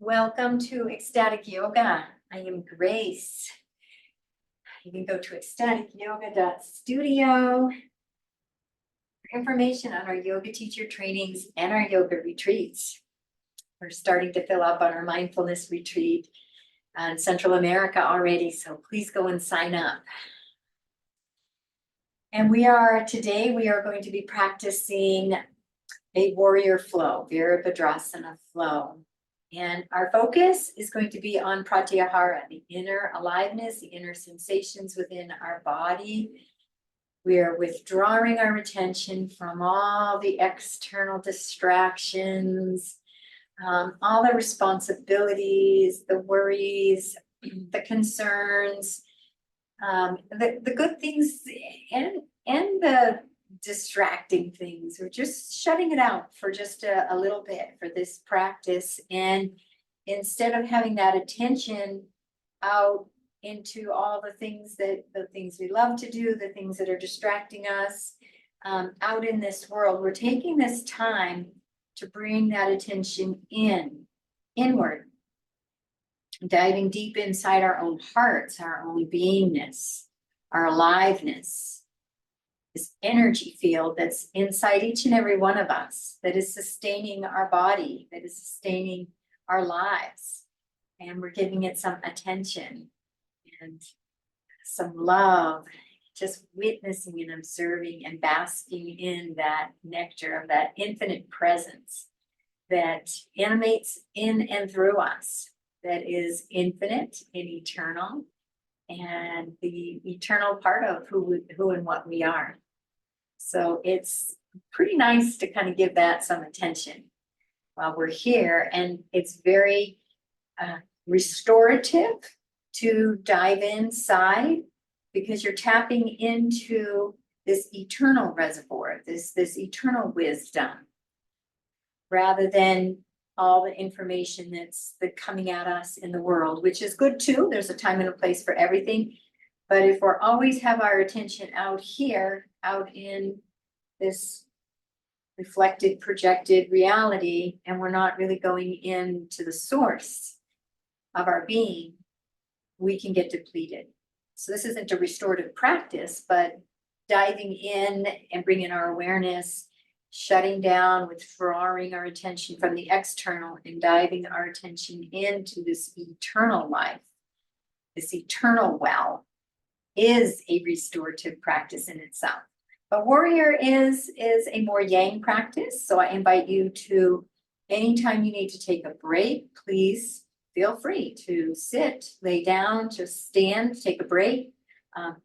Welcome to Ecstatic Yoga. I am Grace. You can go to ecstaticyoga.studio for information on our yoga teacher trainings and our yoga retreats. We're starting to fill up on our mindfulness retreat in Central America already, so please go and sign up. And today we are going to be practicing a warrior flow, Virabhadrasana flow. And our focus is going to be on pratyahara, the inner aliveness, the inner sensations within our body. We are withdrawing our attention from all the external distractions, all the responsibilities, the worries, the concerns, the good things and the distracting things. We're just shutting it out for just a little bit for this practice. And instead of having that attention out into all the things we love to do, the things that are distracting us out in this world, we're taking this time to bring that attention inward, diving deep inside our own hearts, our own beingness, our aliveness. This energy field that's inside each and every one of us, that is sustaining our body, that is sustaining our lives. And we're giving it some attention and some love, just witnessing and observing and basking in that nectar of that infinite presence that animates in and through us, that is infinite and eternal, and the eternal part of who and what we are. So it's pretty nice to kind of give that some attention while we're here. And it's very restorative to dive inside, because you're tapping into this eternal reservoir, this eternal wisdom, rather than all the information that's coming at us in the world, which is good too. There's a time and a place for everything. But if we're always have our attention out here, out in this reflected, projected reality, and we're not really going into the source of our being, we can get depleted. So this isn't a restorative practice, but diving in and bringing our awareness, shutting down, withdrawing our attention from the external and diving our attention into this eternal life, this eternal well, is a restorative practice in itself. But warrior is a more yang practice. So I invite you to, anytime you need to take a break, please feel free to sit, lay down, just stand, take a break.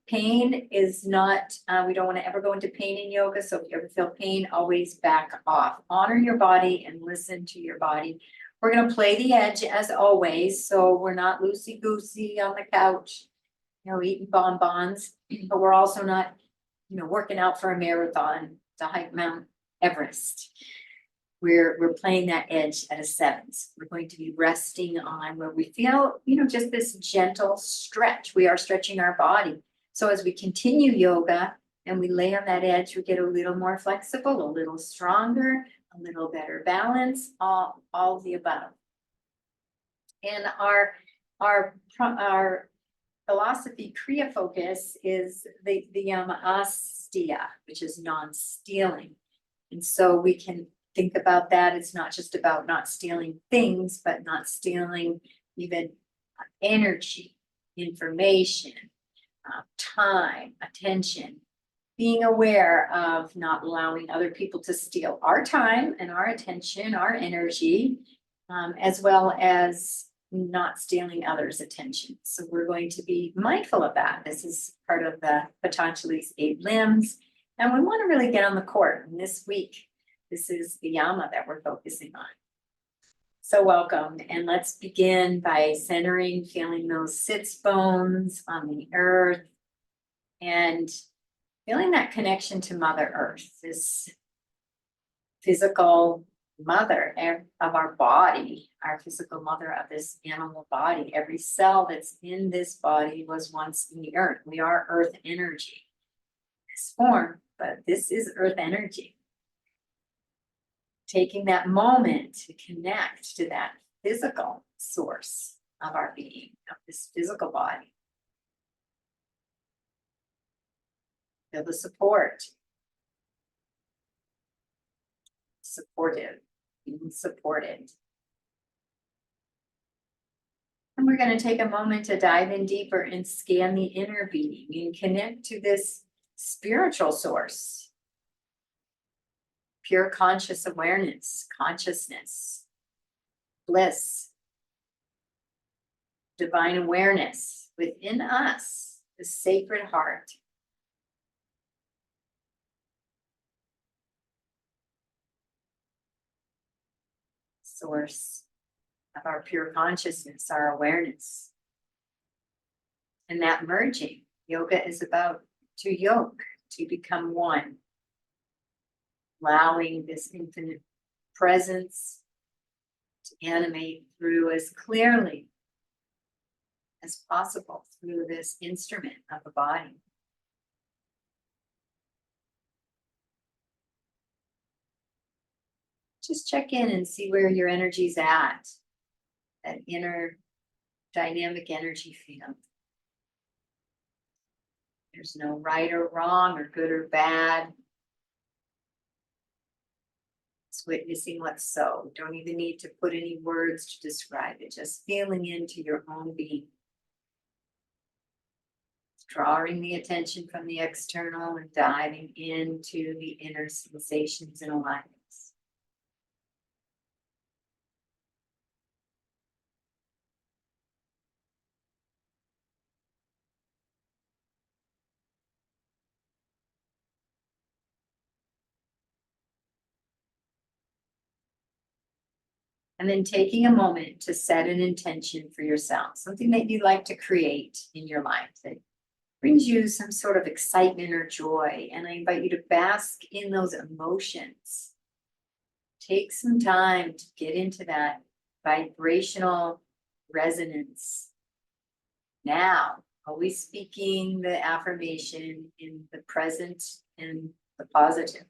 Pain is not, we don't want to ever go into pain in yoga. So if you ever feel pain, always back off. Honor your body and listen to your body. We're going to play the edge as always. So we're not loosey-goosey on the couch, eating bonbons, but we're also not, working out for a marathon to hike Mount Everest. We're playing that edge at a 7th. We're going to be resting on where we feel, just this gentle stretch. We are stretching our body. So as we continue yoga and we lay on that edge, we get a little more flexible, a little stronger, a little better balance, all of the above. And our philosophy Kriya focus is the yama astia, which is non-stealing. And so we can think about that. It's not just about not stealing things, but not stealing even energy, information, time, attention, being aware of not allowing other people to steal our time and our attention, our energy, as well as not stealing others' attention. So we're going to be mindful of that. This is part of the Patanjali's 8 limbs. And we want to really get on the court. And this week, this is the yama that we're focusing on. So welcome. And let's begin by centering, feeling those sits bones on the earth and feeling that connection to Mother Earth, this physical mother of our body, our physical mother of this animal body. Every cell that's in this body was once in the earth. We are earth energy, this form, but this is earth energy. Taking that moment to connect to that physical source of our being, of this physical body. Feel the support. Supportive, being supported. And we're going to take a moment to dive in deeper and scan the inner being and connect to this spiritual source. Pure conscious awareness, consciousness, bliss, divine awareness within us, the sacred heart. Source of our pure consciousness, our awareness. And that merging, yoga is about to yoke, to become one. Allowing this infinite presence to animate through as clearly as possible through this instrument of the body. Just check in and see where your energy's at, that inner dynamic energy field. There's no right or wrong or good or bad. It's witnessing what's so. Don't even need to put any words to describe it, just feeling into your own being. Drawing the attention from the external and diving into the inner sensations and alignments. And then taking a moment to set an intention for yourself, something that you'd like to create in your life that brings you some sort of excitement or joy. And I invite you to bask in those emotions. Take some time to get into that vibrational resonance. Now, always speaking the affirmation in the present and the positive.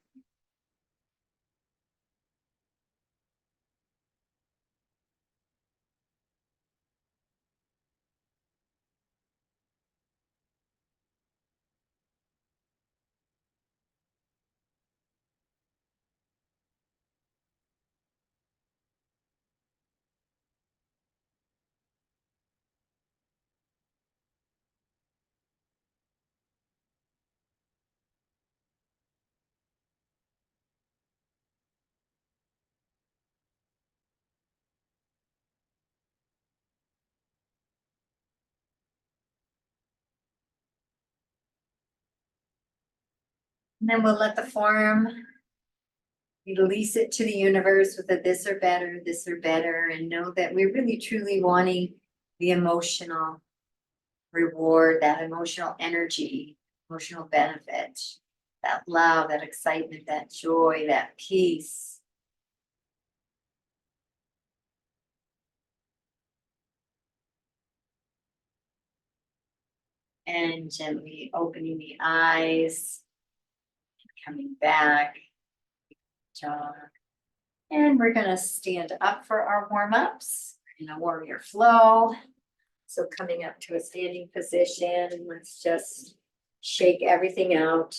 And then we'll let the form release it to the universe with a this or better, and know that we're really truly wanting the emotional reward, that emotional energy, emotional benefit, that love, that excitement, that joy, that peace. And gently opening the eyes, coming back, jaw. And we're going to stand up for our warm-ups in a warrior flow. So coming up to a standing position, let's just shake everything out,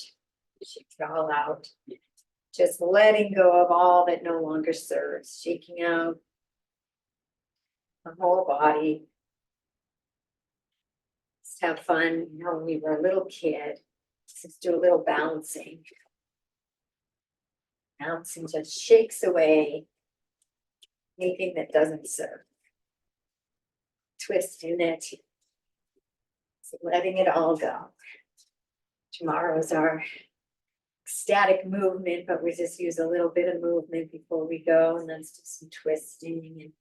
shake it all out. Just letting go of all that no longer serves, shaking out the whole body. Just have fun. You know, when we were a little kid, just do a little bouncing. Bouncing just shakes away anything that doesn't serve. Twisting it, so letting it all go. Tomorrow's our static movement, but we just use a little bit of movement before we go, and let's do some twisting and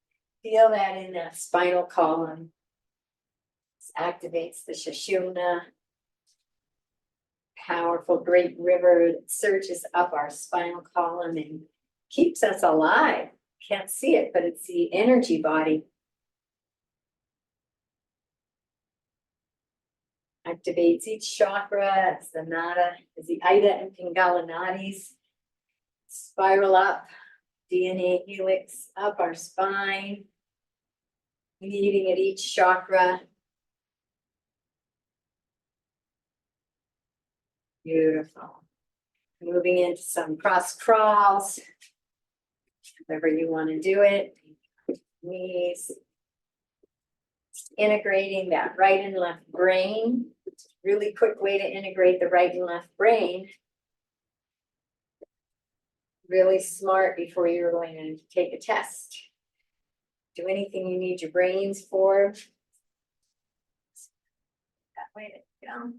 feel that in that spinal column. This activates the Sushumna, powerful great river that surges up our spinal column and keeps us alive. Can't see it, but it's the energy body. Activates each chakra, as the nada, as the Ida and Pingala nadis spiral up, DNA helix up our spine, Meeting at each chakra. Beautiful. Moving into some cross crawls. However you want to do it. Knees. Integrating that right and left brain. It's a really quick way to integrate the right and left brain. Really smart before you're going to take a test. Do anything you need your brains for. That way to go.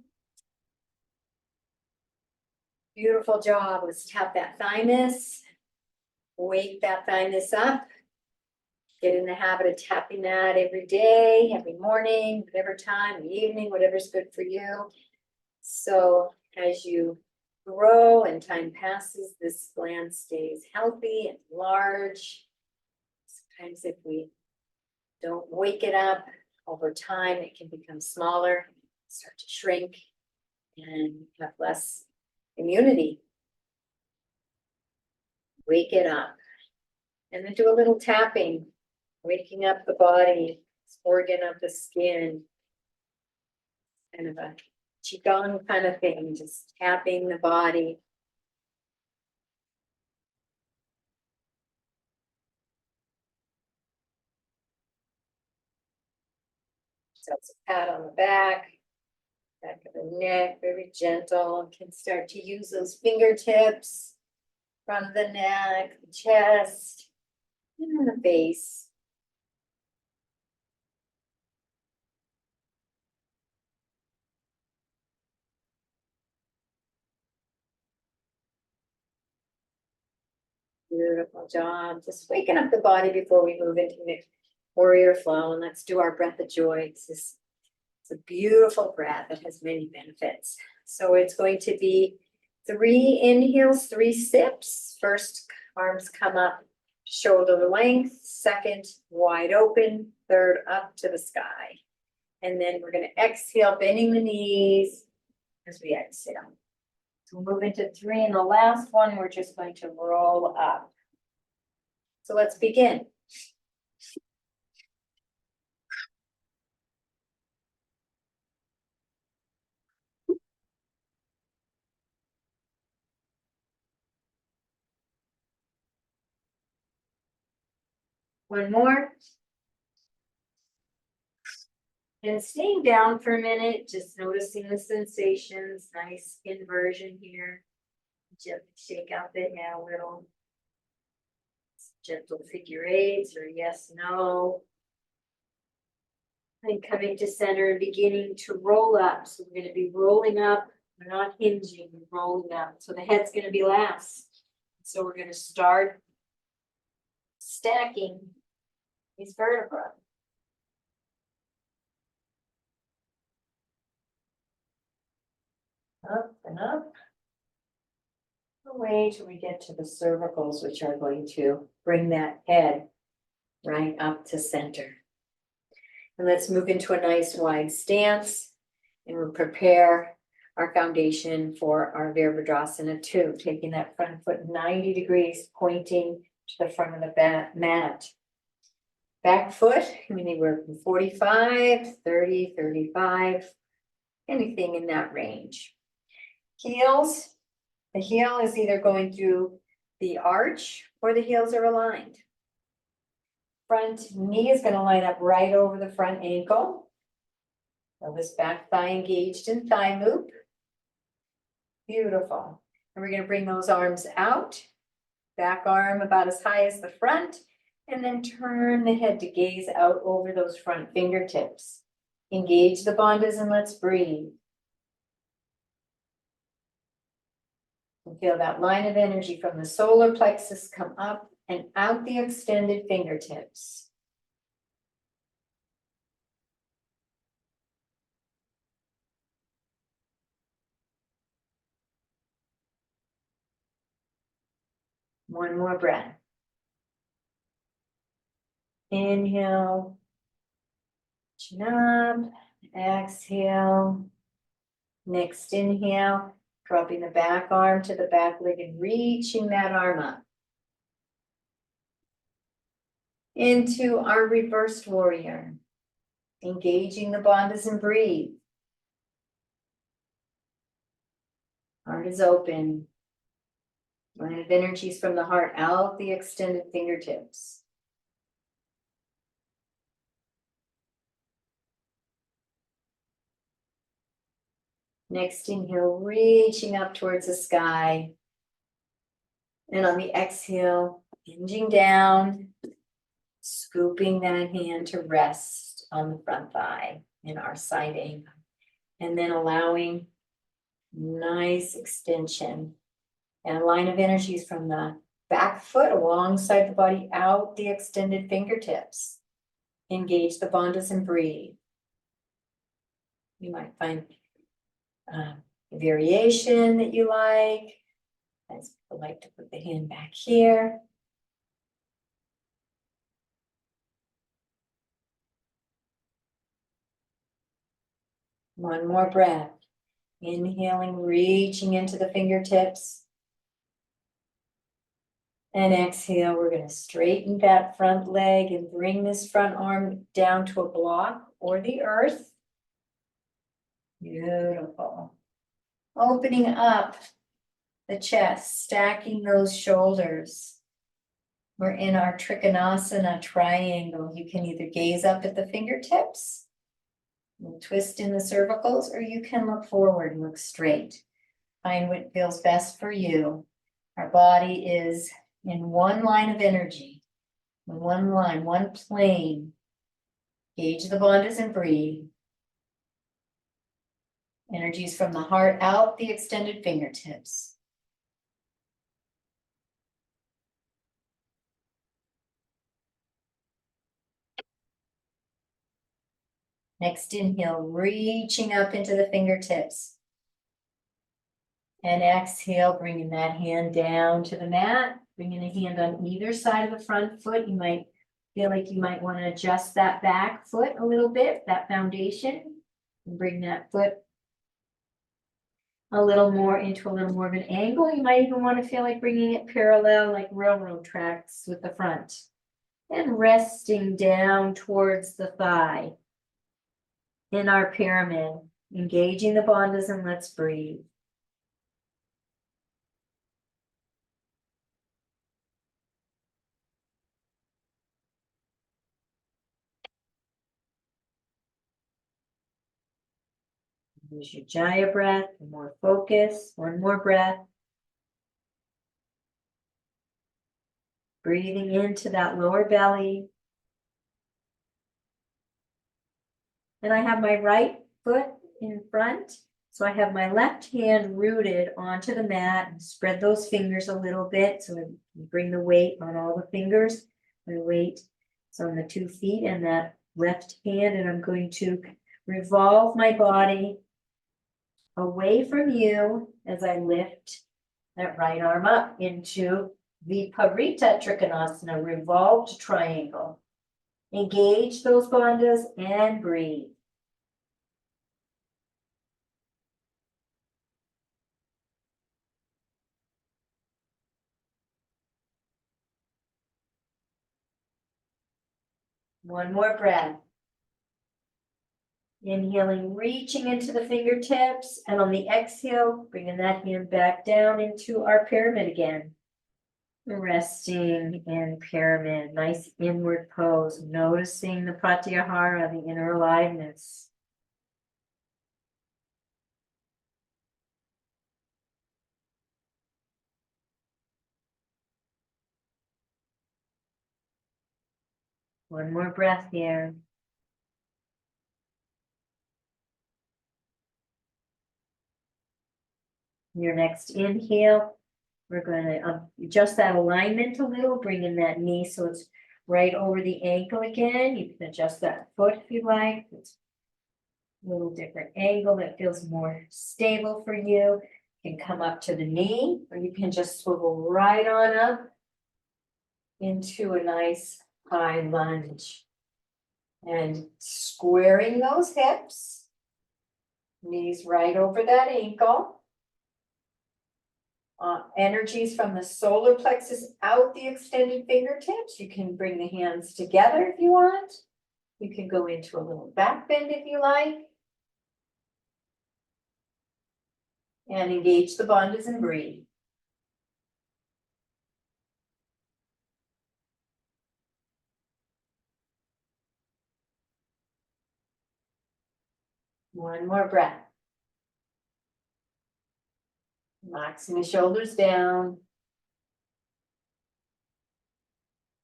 Beautiful job. Let's tap that thymus. Wake that thymus up. Get in the habit of tapping that every day, every morning, whatever time, evening, whatever's good for you. So as you grow and time passes, this gland stays healthy and large. Sometimes if we don't wake it up over time, it can become smaller, start to shrink, and have less immunity. Wake it up. And then do a little tapping, waking up the body, organ of the skin. Kind of a qigong kind of thing, just tapping the body. So it's a pat on the back of the neck, very gentle. Can start to use those fingertips, front of the neck, the chest, and the face. Beautiful job. Just waking up the body before we move into the warrior flow. And let's do our breath of joy. It's a beautiful breath that has many benefits. So it's going to be 3 inhales, 3 sips. First, arms come up, shoulder length. Second, wide open. Third, up to the sky. And then we're going to exhale, bending the knees as we exhale. So we'll move into 3, and the last one, we're just going to roll up. So let's begin. One more. And staying down for a minute, just noticing the sensations, nice inversion here. Gently shake out the head a little. Gentle figure 8s or yes, no. And coming to center and beginning to roll up. So we're going to be rolling up. We're not hinging, we're rolling up. So the head's going to be last. So we're going to start stacking these vertebrae. Up and up. Away till we get to the cervicals, which are going to bring that head right up to center. And let's move into a nice wide stance, and we'll prepare our foundation for our Virabhadrasana 2, taking that front foot 90 degrees, pointing to the front of the mat. Back foot, anywhere from 45, 30, 35, anything in that range. Heels, the heel is either going through the arch or the heels are aligned. Front knee is going to line up right over the front ankle. Pelvis back thigh engaged in thigh loop. Beautiful. And we're going to bring those arms out. Back arm about as high as the front. And then turn the head to gaze out over those front fingertips. Engage the bandhas and let's breathe. And feel that line of energy from the solar plexus come up and out the extended fingertips. One more breath. Inhale, chin up, exhale. Next inhale, dropping the back arm to the back leg and reaching that arm up. into our reversed warrior. Engaging the bandhas and breathe. Heart is open. Line of energies from the heart out the extended fingertips. Next inhale, reaching up towards the sky. And on the exhale, hinging down, scooping that hand to rest on the front thigh in our side angle. And then allowing nice extension and a line of energies from the back foot alongside the body out the extended fingertips. Engage the bandhas and breathe. You might find a variation that you like. I like to put the hand back here. One more breath. Inhaling, reaching into the fingertips. And exhale, we're going to straighten that front leg and bring this front arm down to a block or the earth. Beautiful. Opening up the chest, stacking those shoulders. We're in our Trikonasana triangle. You can either gaze up at the fingertips, and twist in the cervicals, or you can look forward and look straight. Find what feels best for you. Our body is in one line of energy, one line, one plane. Gauge the bandhas and breathe. Energies from the heart out the extended fingertips. Next inhale, reaching up into the fingertips. And exhale, bringing that hand down to the mat. Bringing a hand on either side of the front foot. You might feel like you might want to adjust that back foot a little bit, that foundation. And bring that foot a little more into a little more of an angle. You might even want to feel like bringing it parallel like railroad tracks with the front. And resting down towards the thigh. In our pyramid, engaging the bandhas, and let's breathe. Use your Jaya breath, more focus, one more breath. Breathing into that lower belly. And I have my right foot in front. So I have my left hand rooted onto the mat and spread those fingers a little bit. So I bring the weight on all the fingers. My weight is on the 2 feet and that left hand. And I'm going to revolve my body away from you as I lift that right arm up into Viparita Trikonasana, revolved triangle. Engage those bandhas and breathe. One more breath. Inhaling, reaching into the fingertips, and on the exhale, bringing that hand back down into our pyramid again. Resting in pyramid, nice inward pose, noticing the pratyahara, the inner aliveness. One more breath here. Your next inhale, we're going to adjust that alignment a little, bringing that knee so it's right over the ankle again. You can adjust that foot if you like. It's a little different angle that feels more stable for you. You can come up to the knee, or you can just swivel right on up into a nice high lunge. And squaring those hips, knees right over that ankle. energies from the solar plexus out the extended fingertips. You can bring the hands together if you want. You can go into a little back bend if you like. And engage the bandhas and breathe. One more breath. Relaxing the shoulders down.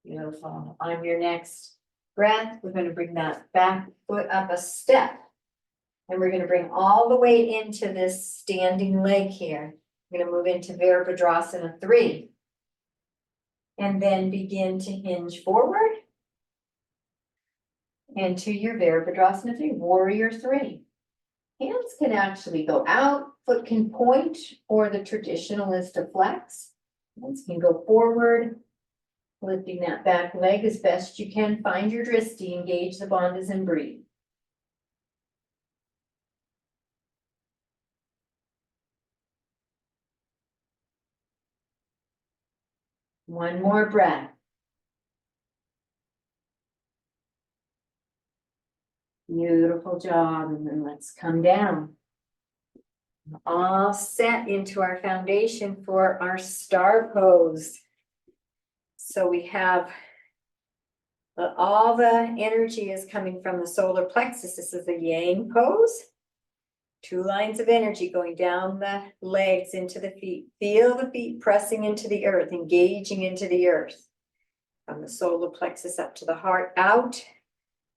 Beautiful. On your next breath, we're going to bring that back foot up a step. And we're going to bring all the weight into this standing leg here. We're going to move into Virabhadrasana 3. And then begin to hinge forward. Into your Virabhadrasana 3, Warrior 3. Hands can actually go out, foot can point, or the traditional is to flex. Hands can go forward, lifting that back leg as best you can. Find your drishti, engage the bandhas and breathe. One more breath. Beautiful job, and then let's come down. All set into our foundation for our star pose. So we have all the energy is coming from the solar plexus. This is the yang pose. 2 lines of energy going down the legs into the feet. Feel the feet pressing into the earth, engaging into the earth. From the solar plexus up to the heart, out,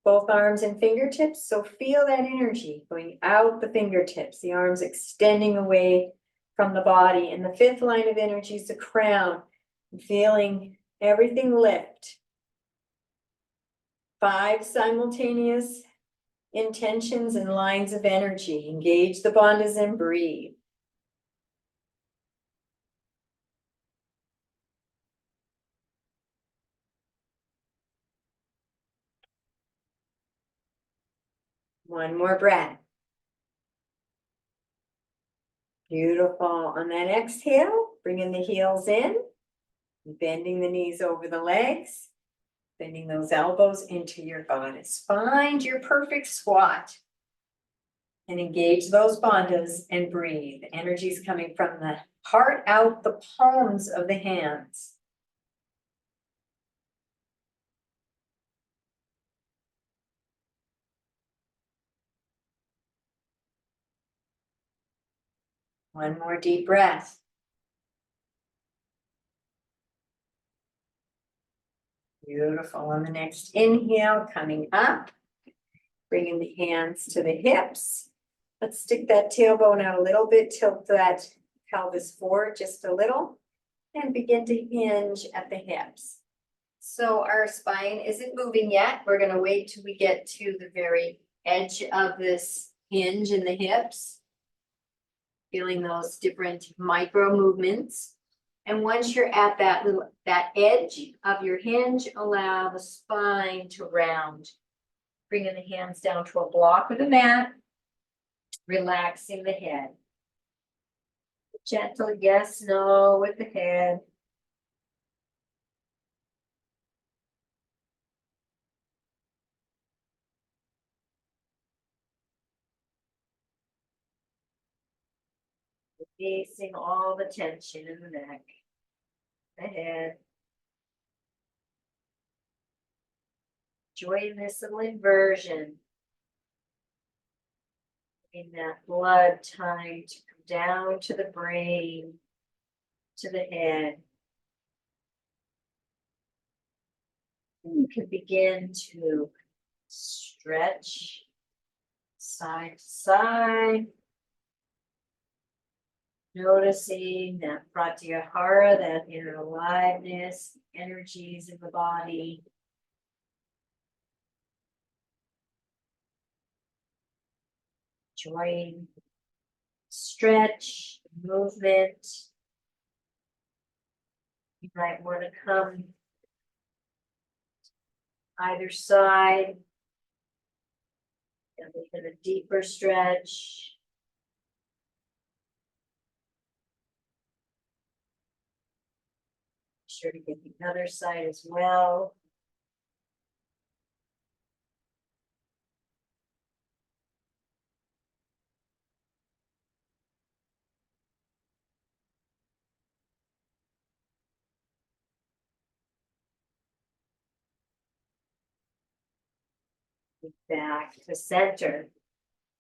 both arms and fingertips. So feel that energy going out the fingertips, the arms extending away from the body. And the 5th line of energy is the crown. Feeling everything lift. 5 simultaneous intentions and lines of energy. Engage the bandhas and breathe. One more breath. Beautiful. On that exhale, bringing the heels in, bending the knees over the legs, bending those elbows into your goddess. Find your perfect squat and engage those bandhas and breathe. Energy is coming from the heart out the palms of the hands. One more deep breath. Beautiful. On the next inhale, coming up, bringing the hands to the hips. Let's stick that tailbone out a little bit, tilt that pelvis forward just a little, and begin to hinge at the hips. So our spine isn't moving yet. We're going to wait till we get to the very edge of this hinge in the hips, feeling those different micro movements. And once you're at that edge of your hinge, allow the spine to round. Bringing the hands down to a block of the mat, relaxing the head. Gentle yes, no with the head. Releasing all the tension in the neck, the head. Join this little inversion. In that blood time to come down to the brain, to the head. And you can begin to stretch side to side. Noticing that pratyahara, that inner aliveness, energies in the body. Join, stretch, movement. You might want to come either side. And we get a deeper stretch. sure to get the other side as well. Back to center.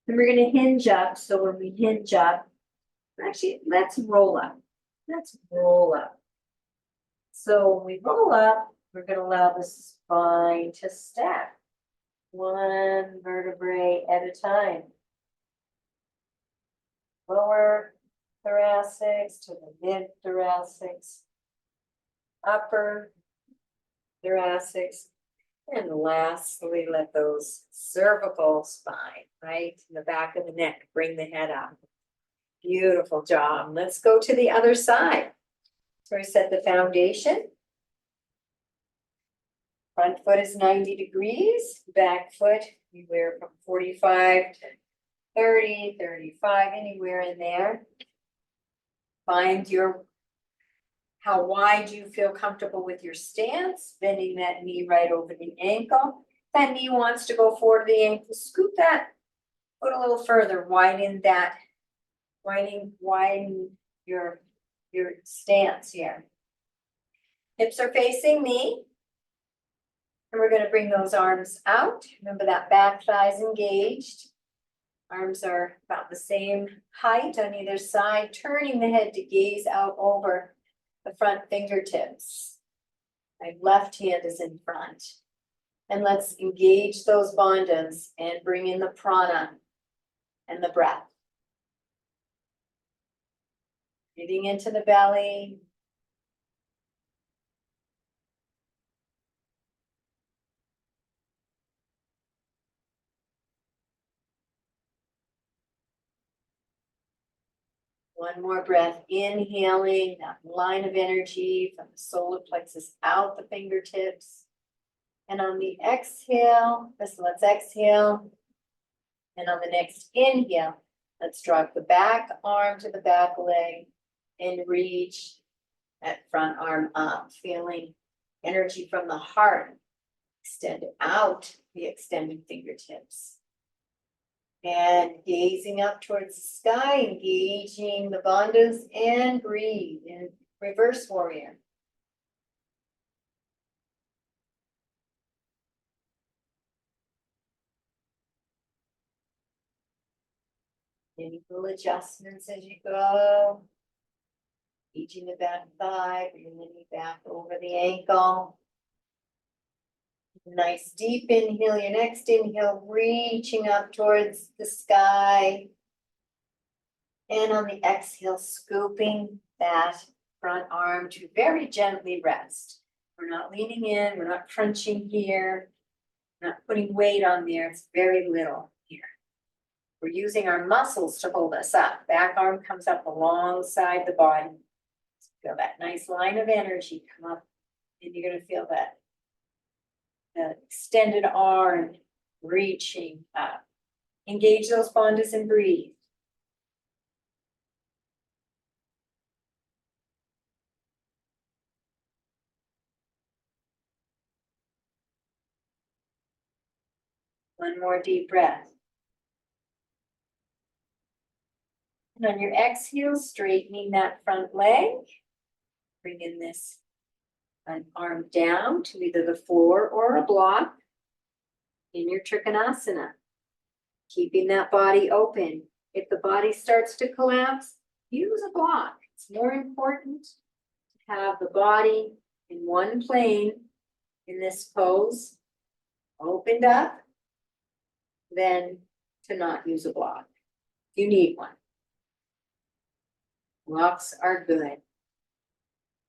And we're going to hinge up. So when we hinge up, actually, let's roll up. Let's roll up. So when we roll up, we're going to allow the spine to stack. One vertebrae at a time. Lower thoracics to the mid thoracics. Upper thoracics. And lastly, let those cervical spine, right in the back of the neck, bring the head up. Beautiful job. Let's go to the other side. So we set the foundation. Front foot is 90 degrees. Back foot, anywhere from 45 to 30, 35, anywhere in there. Find how wide you feel comfortable with your stance, bending that knee right over the ankle. If that knee wants to go forward to the ankle, scoot that foot a little further, widen your stance here. Hips are facing me. And we're going to bring those arms out. Remember that back thigh's engaged. Arms are about the same height on either side, turning the head to gaze out over the front fingertips. My left hand is in front. And let's engage those bandhas and bring in the prana and the breath. Breathing into the belly. One more breath, inhaling that line of energy from the solar plexus out the fingertips. And on the exhale, let's exhale. And on the next inhale, let's drop the back arm to the back leg and reach that front arm up, feeling energy from the heart extend out the extended fingertips. And gazing up towards the sky, engaging the bandhas, and breathe in reverse warrior. Any little adjustments as you go. Engaging the back thigh, bringing the knee back over the ankle. Nice deep inhale, your next inhale, reaching up towards the sky. And on the exhale, scooping that front arm to very gently rest. We're not leaning in, we're not crunching here, we're not putting weight on there, it's very little here. We're using our muscles to hold us up. Back arm comes up alongside the body. Feel that nice line of energy come up, and you're going to feel that extended arm reaching up. Engage those bandhas and breathe. One more deep breath. And on your exhale, straightening that front leg. Bring in this arm down to either the floor or a block in your Trikonasana. Keeping that body open. If the body starts to collapse, use a block. It's more important to have the body in one plane in this pose, opened up, than to not use a block. You need one. Blocks are good.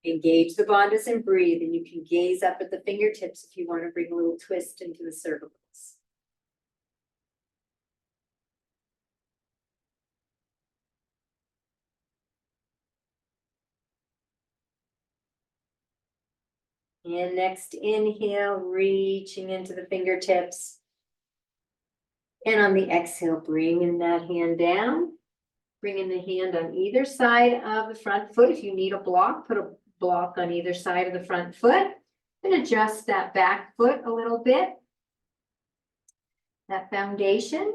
Engage the bandhas and breathe, and you can gaze up at the fingertips if you want to bring a little twist into the cervicals. And next inhale, reaching into the fingertips. And on the exhale, bringing that hand down. Bringing the hand on either side of the front foot. If you need a block, put a block on either side of the front foot. And adjust that back foot a little bit. That foundation.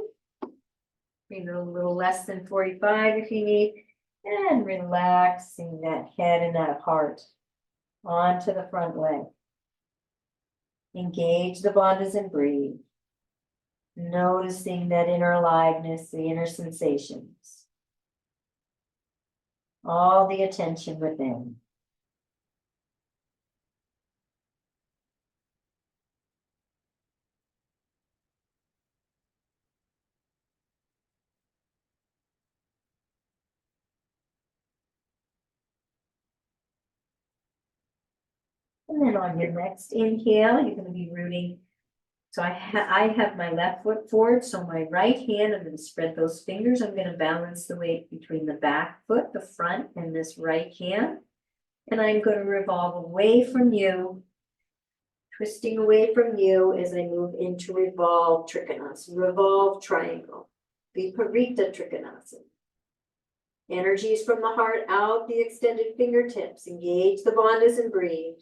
Bring it a little less than 45 if you need. And relaxing that head and that heart onto the front leg. Engage the bandhas and breathe. Noticing that inner aliveness, the inner sensations. All the attention within. And then on your next inhale, you're going to be rooting. So I have my left foot forward, so my right hand, I'm going to spread those fingers. I'm going to balance the weight between the back foot, the front, and this right hand. And I'm going to revolve away from you, twisting away from you as I move into revolve trikonasana, revolve triangle, viparita trikonasana. Energies from the heart out the extended fingertips. Engage the bandhas and breathe.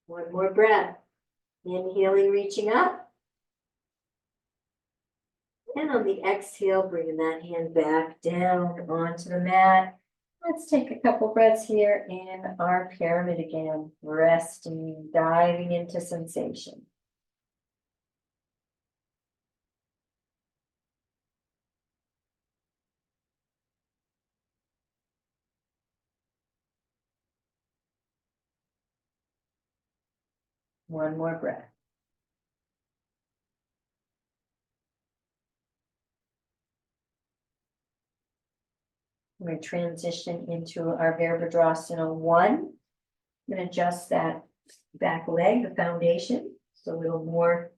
One more breath. Inhaling, reaching up. And on the exhale, bringing that hand back down onto the mat. Let's take a couple breaths here in our pyramid again. Resting, diving into sensation. One more breath. We're going to transition into our Virabhadrasana 1. I'm going to adjust that back leg, the foundation, so a little more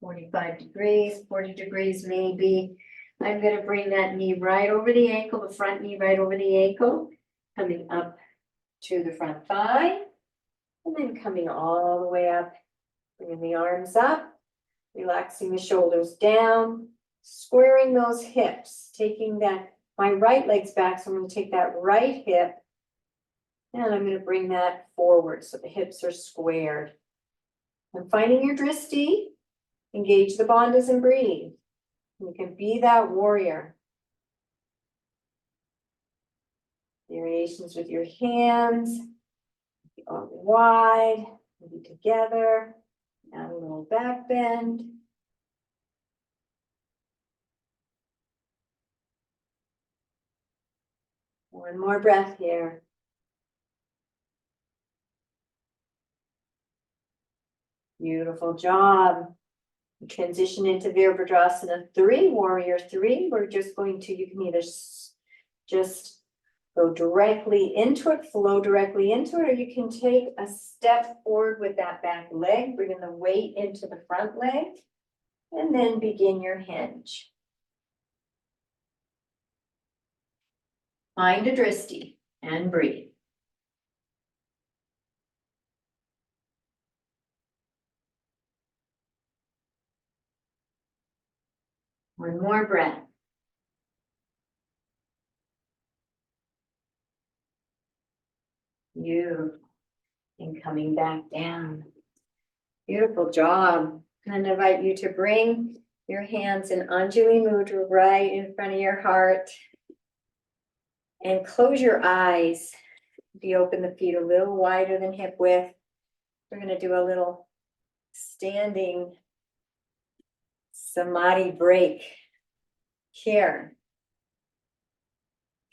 45 degrees, 40 degrees maybe. I'm going to bring that knee right over the ankle, the front knee right over the ankle, coming up to the front thigh, and then coming all the way up, bringing the arms up, relaxing the shoulders down, squaring those hips, taking that, my right leg's back, so I'm going to take that right hip, and I'm going to bring that forward so the hips are squared. And finding your drishti, engage the bandhas and breathe. You can be that warrior. Variations with your hands, arm wide, maybe together, add a little back bend. One more breath here. Beautiful job. Transition into Virabhadrasana 3, Warrior 3. We're just going to, you can either just go directly into it, flow directly into it, or you can take a step forward with that back leg, bringing the weight into the front leg, and then begin your hinge. Find a drishti and breathe. One more breath. Beautiful. And coming back down. Beautiful job. And I invite you to bring your hands in Anjali Mudra right in front of your heart. And close your eyes. If you open the feet a little wider than hip width, we're going to do a little standing Samadhi break here.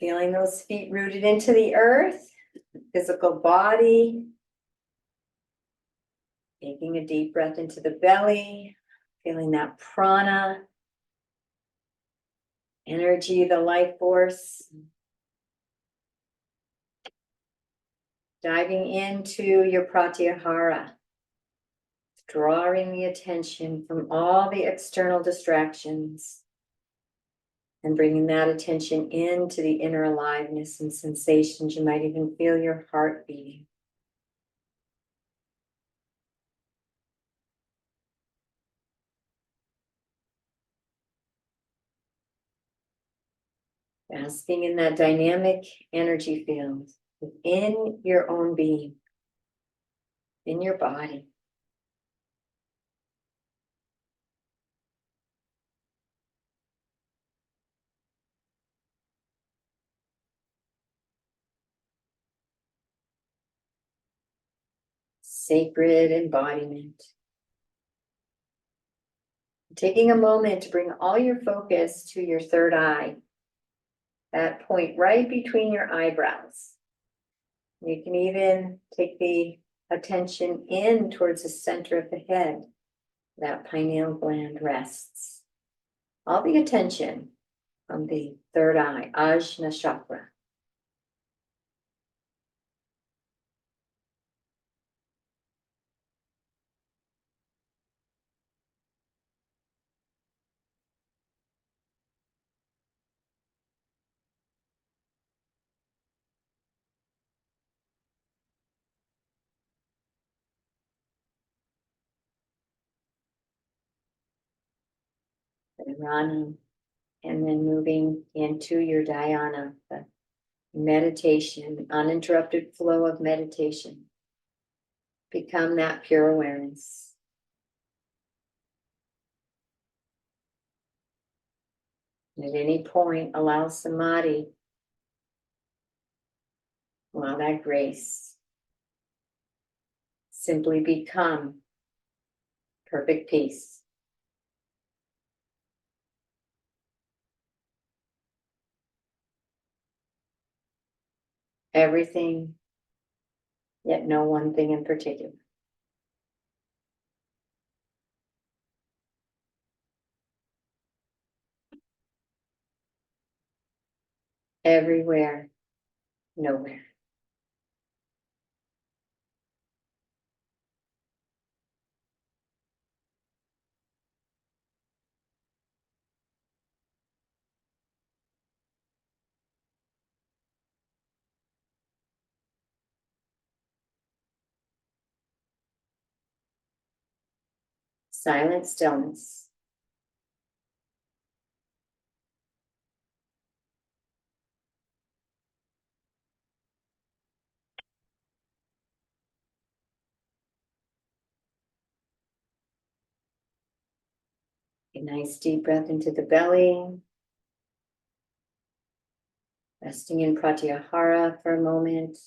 Feeling those feet rooted into the earth, physical body. Taking a deep breath into the belly, feeling that prana, energy, the life force. Diving into your pratyahara, drawing the attention from all the external distractions and bringing that attention into the inner aliveness and sensations. You might even feel your heart beating. Basking in that dynamic energy field within your own being, in your body. Sacred embodiment. Taking a moment to bring all your focus to your third eye, that point right between your eyebrows. You can even take the attention in towards the center of the head. That pineal gland rests. All the attention on the third eye, Ajna chakra. Rana, and then moving into your dhyana, the meditation, uninterrupted flow of meditation. Become that pure awareness. And at any point, allow samadhi, allow that grace. Simply become perfect peace. Everything, yet no one thing in particular. Everywhere, nowhere. Silent stillness. A nice deep breath into the belly. Resting in pratyahara for a moment.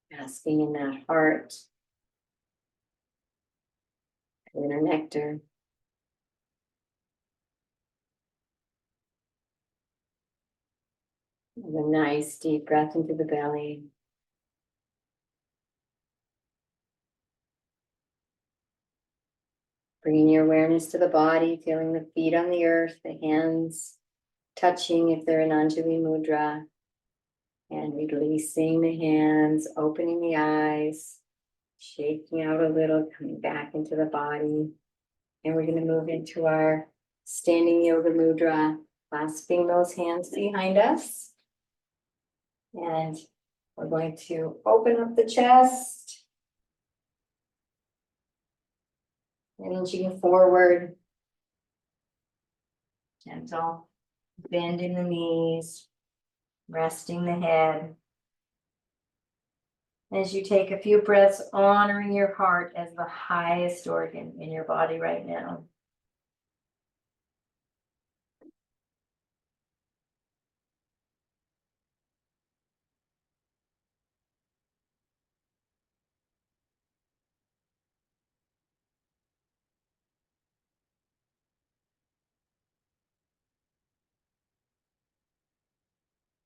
Basking in that heart, inner nectar. And a nice deep breath into the belly. Bringing your awareness to the body, feeling the feet on the earth, the hands touching if they're in Anjali Mudra. And releasing the hands, opening the eyes, shaking out a little, coming back into the body. And we're going to move into our standing yoga mudra, clasping those hands behind us. And we're going to open up the chest, inching forward, gentle, bending the knees, resting the head. As you take a few breaths, honoring your heart as the highest organ in your body right now.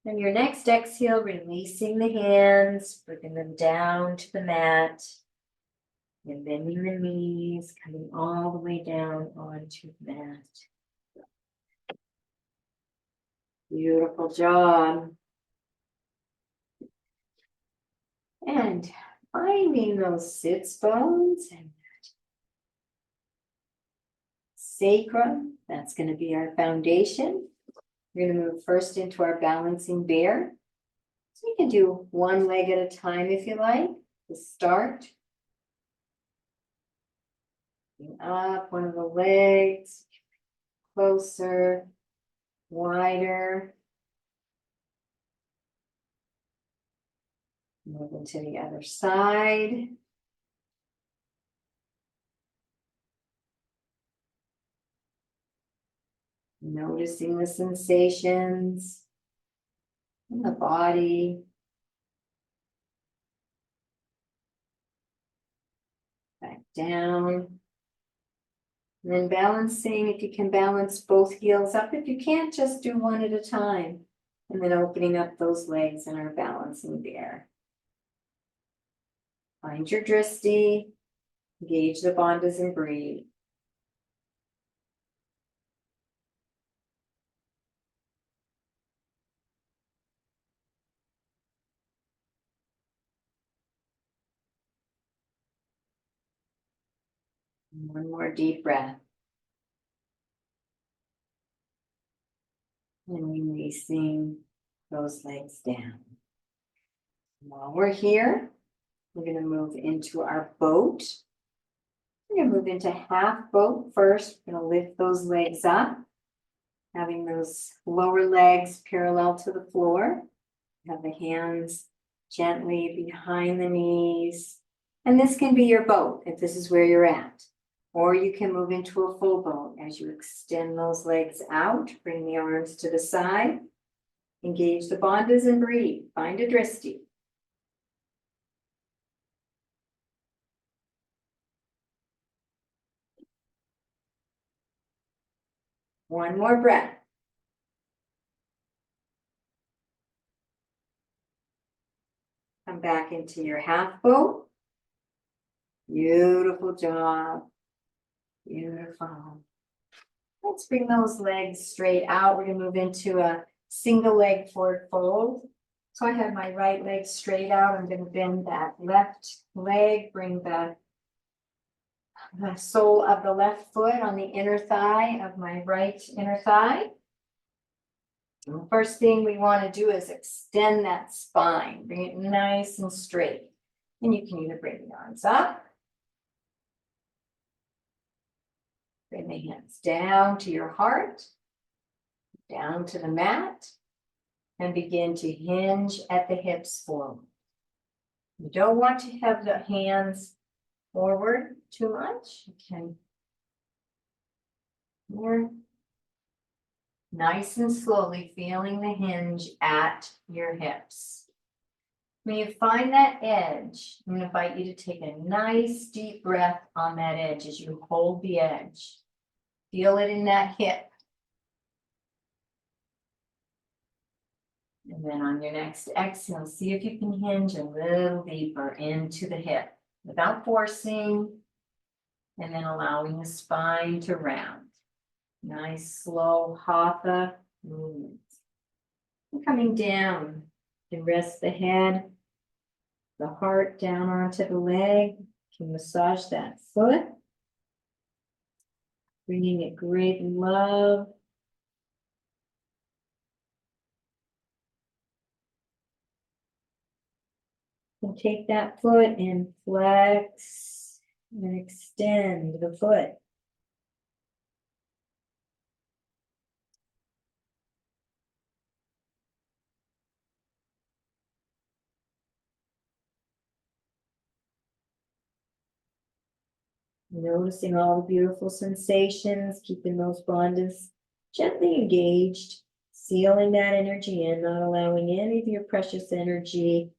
And your next exhale, releasing the hands, bringing them down to the mat. And bending your knees, coming all the way down onto the mat. Beautiful job. And finding those sits bones and sacrum, that's going to be our foundation. We're going to move first into our balancing bear. So you can do one leg at a time if you like to start. Up one of the legs, closer, wider. Move into the other side. Noticing the sensations in the body. Back down. And then balancing, if you can balance both heels up. If you can't, just do one at a time. And then opening up those legs and are balancing there. Find your drishti. Engage the bandhas and breathe. One more deep breath. And releasing those legs down. While we're here, we're going to move into our boat. We're going to move into half boat first. We're going to lift those legs up, having those lower legs parallel to the floor. Have the hands gently behind the knees. And this can be your boat if this is where you're at. Or you can move into a full boat as you extend those legs out. Bring the arms to the side. Engage the bandhas and breathe. Find a drishti. One more breath. Come back into your half boat. Beautiful job. Beautiful. Let's bring those legs straight out. We're going to move into a single leg forward fold. So I have my right leg straight out. I'm going to bend that left leg, bring the sole of the left foot on the inner thigh of my right inner thigh. And the first thing we want to do is extend that spine. Bring it nice and straight. And you can either bring the arms up. Bring the hands down to your heart. Down to the mat. And begin to hinge at the hips forward. You don't want to have the hands forward too much. You can more nice and slowly feeling the hinge at your hips. When you find that edge, I'm going to invite you to take a nice deep breath on that edge as you hold the edge. Feel it in that hip. And then on your next exhale, see if you can hinge a little deeper into the hip without forcing, and then allowing the spine to round. Nice, slow hatha movement. And coming down, you can rest the head, the heart down onto the leg. You can massage that foot, bringing it great love. And take that foot and flex and extend the foot. Noticing all the beautiful sensations, keeping those bandhas gently engaged, sealing that energy in, not allowing any of your precious energy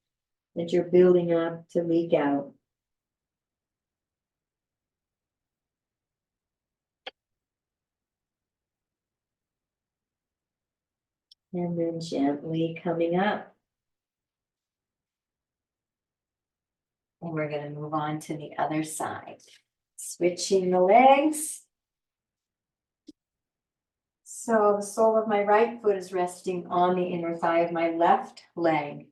that you're building up to leak out. And then gently coming up. And we're going to move on to the other side. Switching the legs. So the sole of my right foot is resting on the inner thigh of my left leg.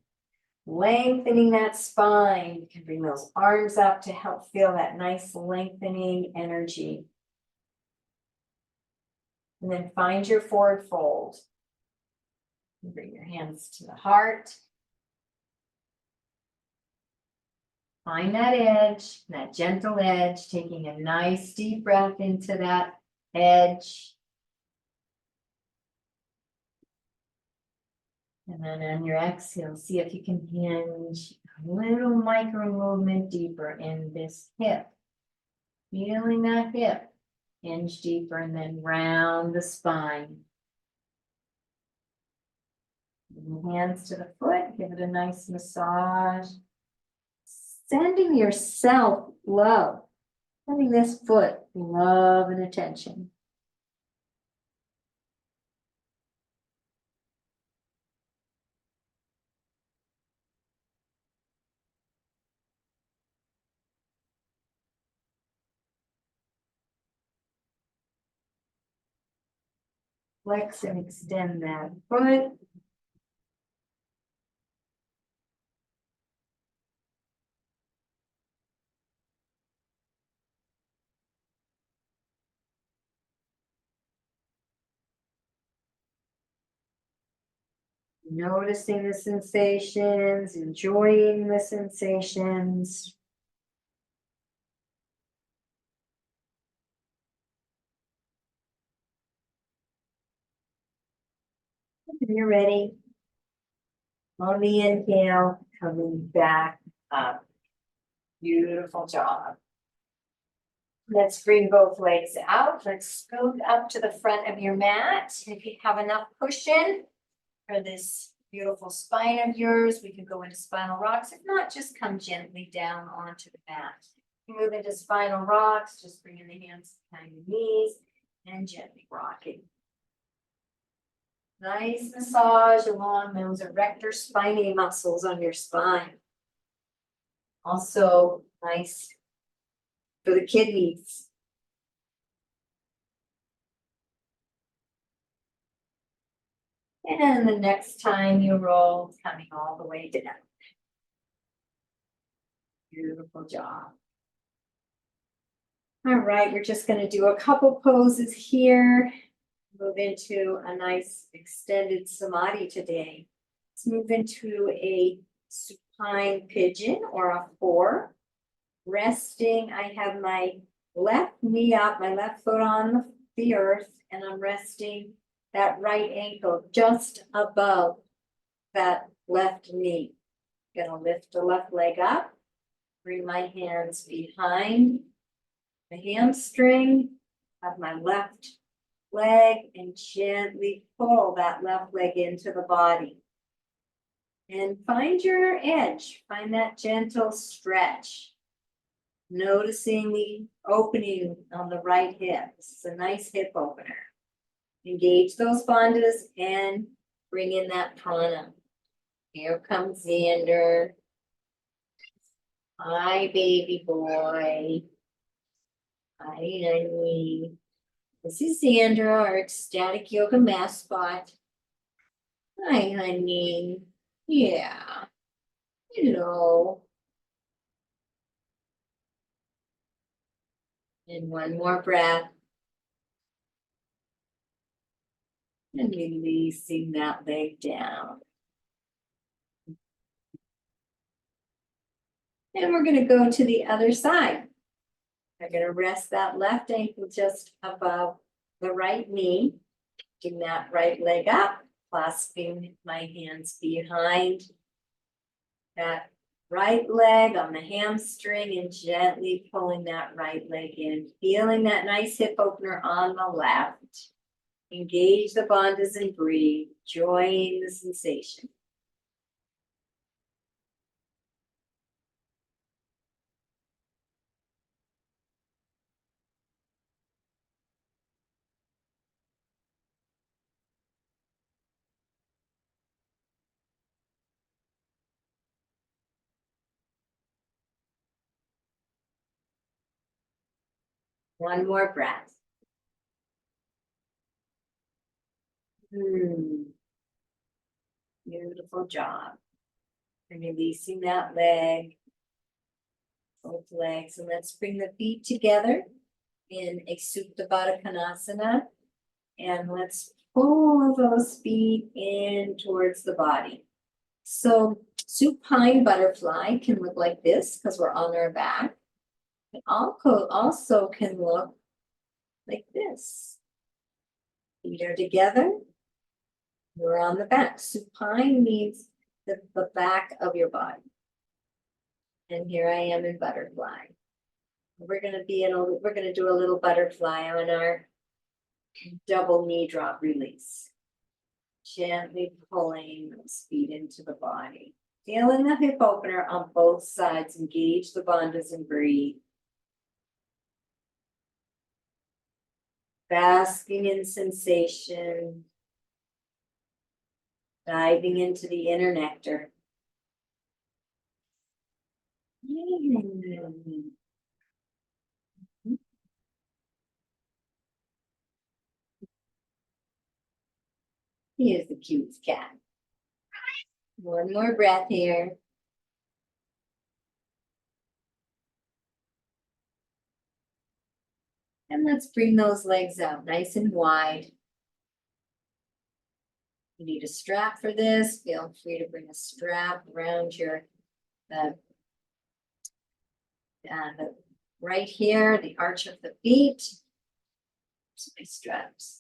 Lengthening that spine. You can bring those arms up to help feel that nice lengthening energy. And then find your forward fold. Bring your hands to the heart. Find that edge, that gentle edge, taking a nice deep breath into that edge. And then on your exhale, see if you can hinge a little micro movement deeper in this hip. Feeling that hip. Hinge deeper and then round the spine. Hands to the foot, give it a nice massage. Sending yourself love. Sending this foot love and attention. Flex and extend that foot. Noticing the sensations, enjoying the sensations. When you're ready, on the inhale, coming back up. Beautiful job. Let's bring both legs out. Let's scoot up to the front of your mat. If you have enough cushion for this beautiful spine of yours, we can go into spinal rocks. If not, just come gently down onto the mat. Move into spinal rocks, just bringing the hands behind the knees and gently rocking. Nice massage along those erector spiny muscles on your spine. Also nice for the kidneys. And the next time you roll, coming all the way down. Beautiful job. All right, we're just going to do a couple poses here. Move into a nice extended Samadhi today. Let's move into a supine pigeon or a 4. Resting, I have my left knee up, my left foot on the earth, and I'm resting that right ankle just above that left knee. Gonna lift the left leg up, bring my hands behind the hamstring, have my left leg, and gently pull that left leg into the body. And find your edge, find that gentle stretch. Noticing the opening on the right hip. This is a nice hip opener. Engage those bandhas and bring in that prana. Here comes Xander. Hi, baby boy. Hi, honey. This is Xander, our ecstatic yoga mascot. Hi, honey. Yeah. Hello. And one more breath. And releasing that leg down. And we're going to go to the other side. I'm going to rest that left ankle just above the right knee. Bring that right leg up, clasping my hands behind that right leg on the hamstring and gently pulling that right leg in. Feeling that nice hip opener on the left. Engage the bandhas and breathe, enjoying the sensation. One more breath. Beautiful job. And releasing that leg, both legs. And let's bring the feet together in a Supta Baddha Konasana. And let's pull those feet in towards the body. So Supine butterfly can look like this because we're on our back. It also can look like this. Feet are together. We're on the back. Supine means the back of your body. And here I am in butterfly. We're gonna do a little butterfly on our double knee drop release. Gently pulling those feet into the body. Feeling the hip opener on both sides. Engage the bandhas and breathe. Basking in sensation. Diving into the inner nectar. He is the cutest cat. One more breath here. And let's bring those legs out nice and wide. You need a strap for this. Feel free to bring a strap around your right here, the arch of the feet. Here's my straps.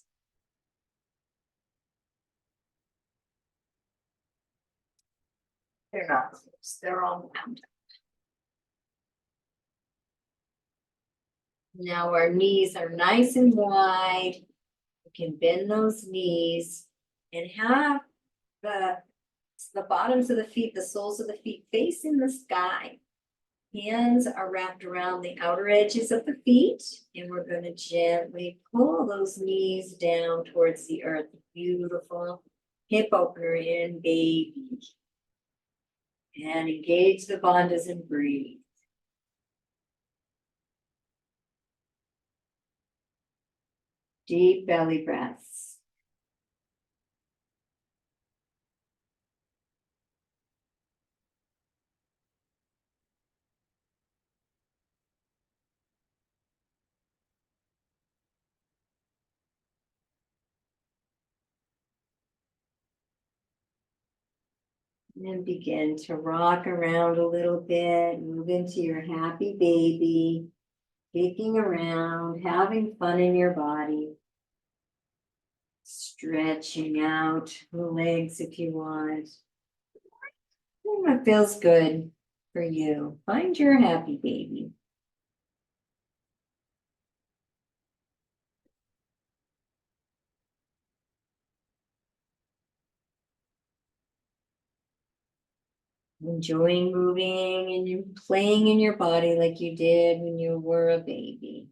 They're not close, they're all wound. Now our knees are nice and wide. We can bend those knees and have the bottoms of the feet, the soles of the feet facing the sky. Hands are wrapped around the outer edges of the feet, and we're going to gently pull those knees down towards the earth. Beautiful hip opener in baby. And engage the bandhas and breathe. Deep belly breaths. And begin to rock around a little bit, move into your happy baby, kicking around, having fun in your body. Stretching out the legs if you want. What feels good for you. Find your happy baby. Enjoying moving and you playing in your body like you did when you were a baby.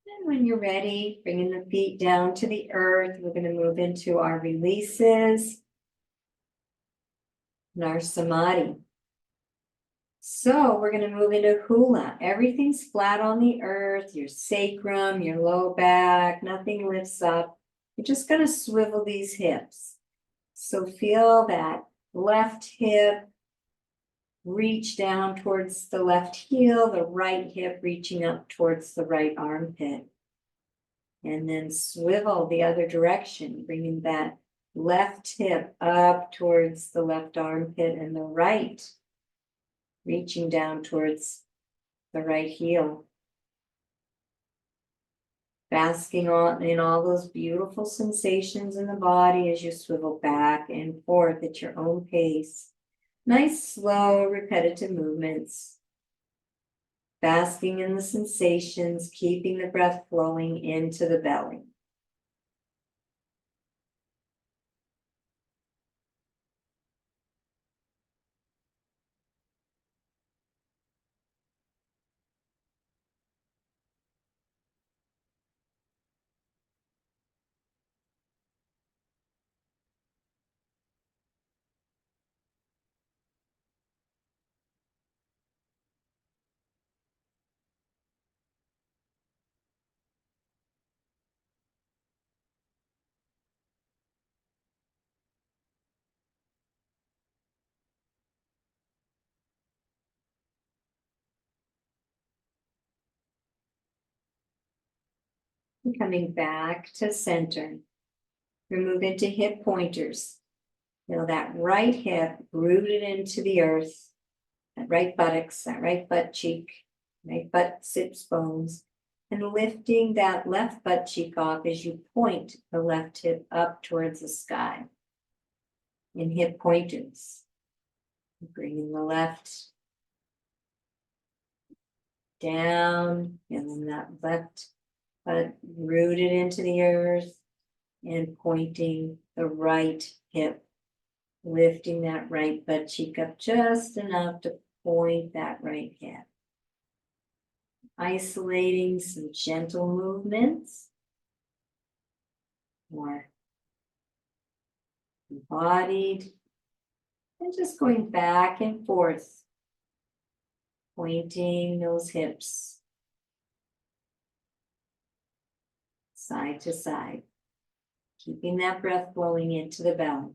And when you're ready, bringing the feet down to the earth, we're going to move into our releases and our Samadhi. So we're going to move into hula. Everything's flat on the earth, your sacrum, your low back, nothing lifts up. You're just going to swivel these hips. So feel that left hip reach down towards the left heel, the right hip reaching up towards the right armpit. And then swivel the other direction, bringing that left hip up towards the left armpit and the right reaching down towards the right heel. Basking in all those beautiful sensations in the body as you swivel back and forth at your own pace. Nice, slow, repetitive movements. Basking in the sensations, keeping the breath flowing into the belly. And coming back to center. We move into hip pointers. Feel that right hip rooted into the earth, that right buttocks, that right butt cheek, right butt sits bones, and lifting that left butt cheek off as you point the left hip up towards the sky. In hip pointers, bringing the left down, and then that left butt rooted into the earth, and pointing the right hip, lifting that right butt cheek up just enough to point that right hip. Isolating some gentle movements, more embodied, and just going back and forth, pointing those hips side to side, keeping that breath flowing into the belly.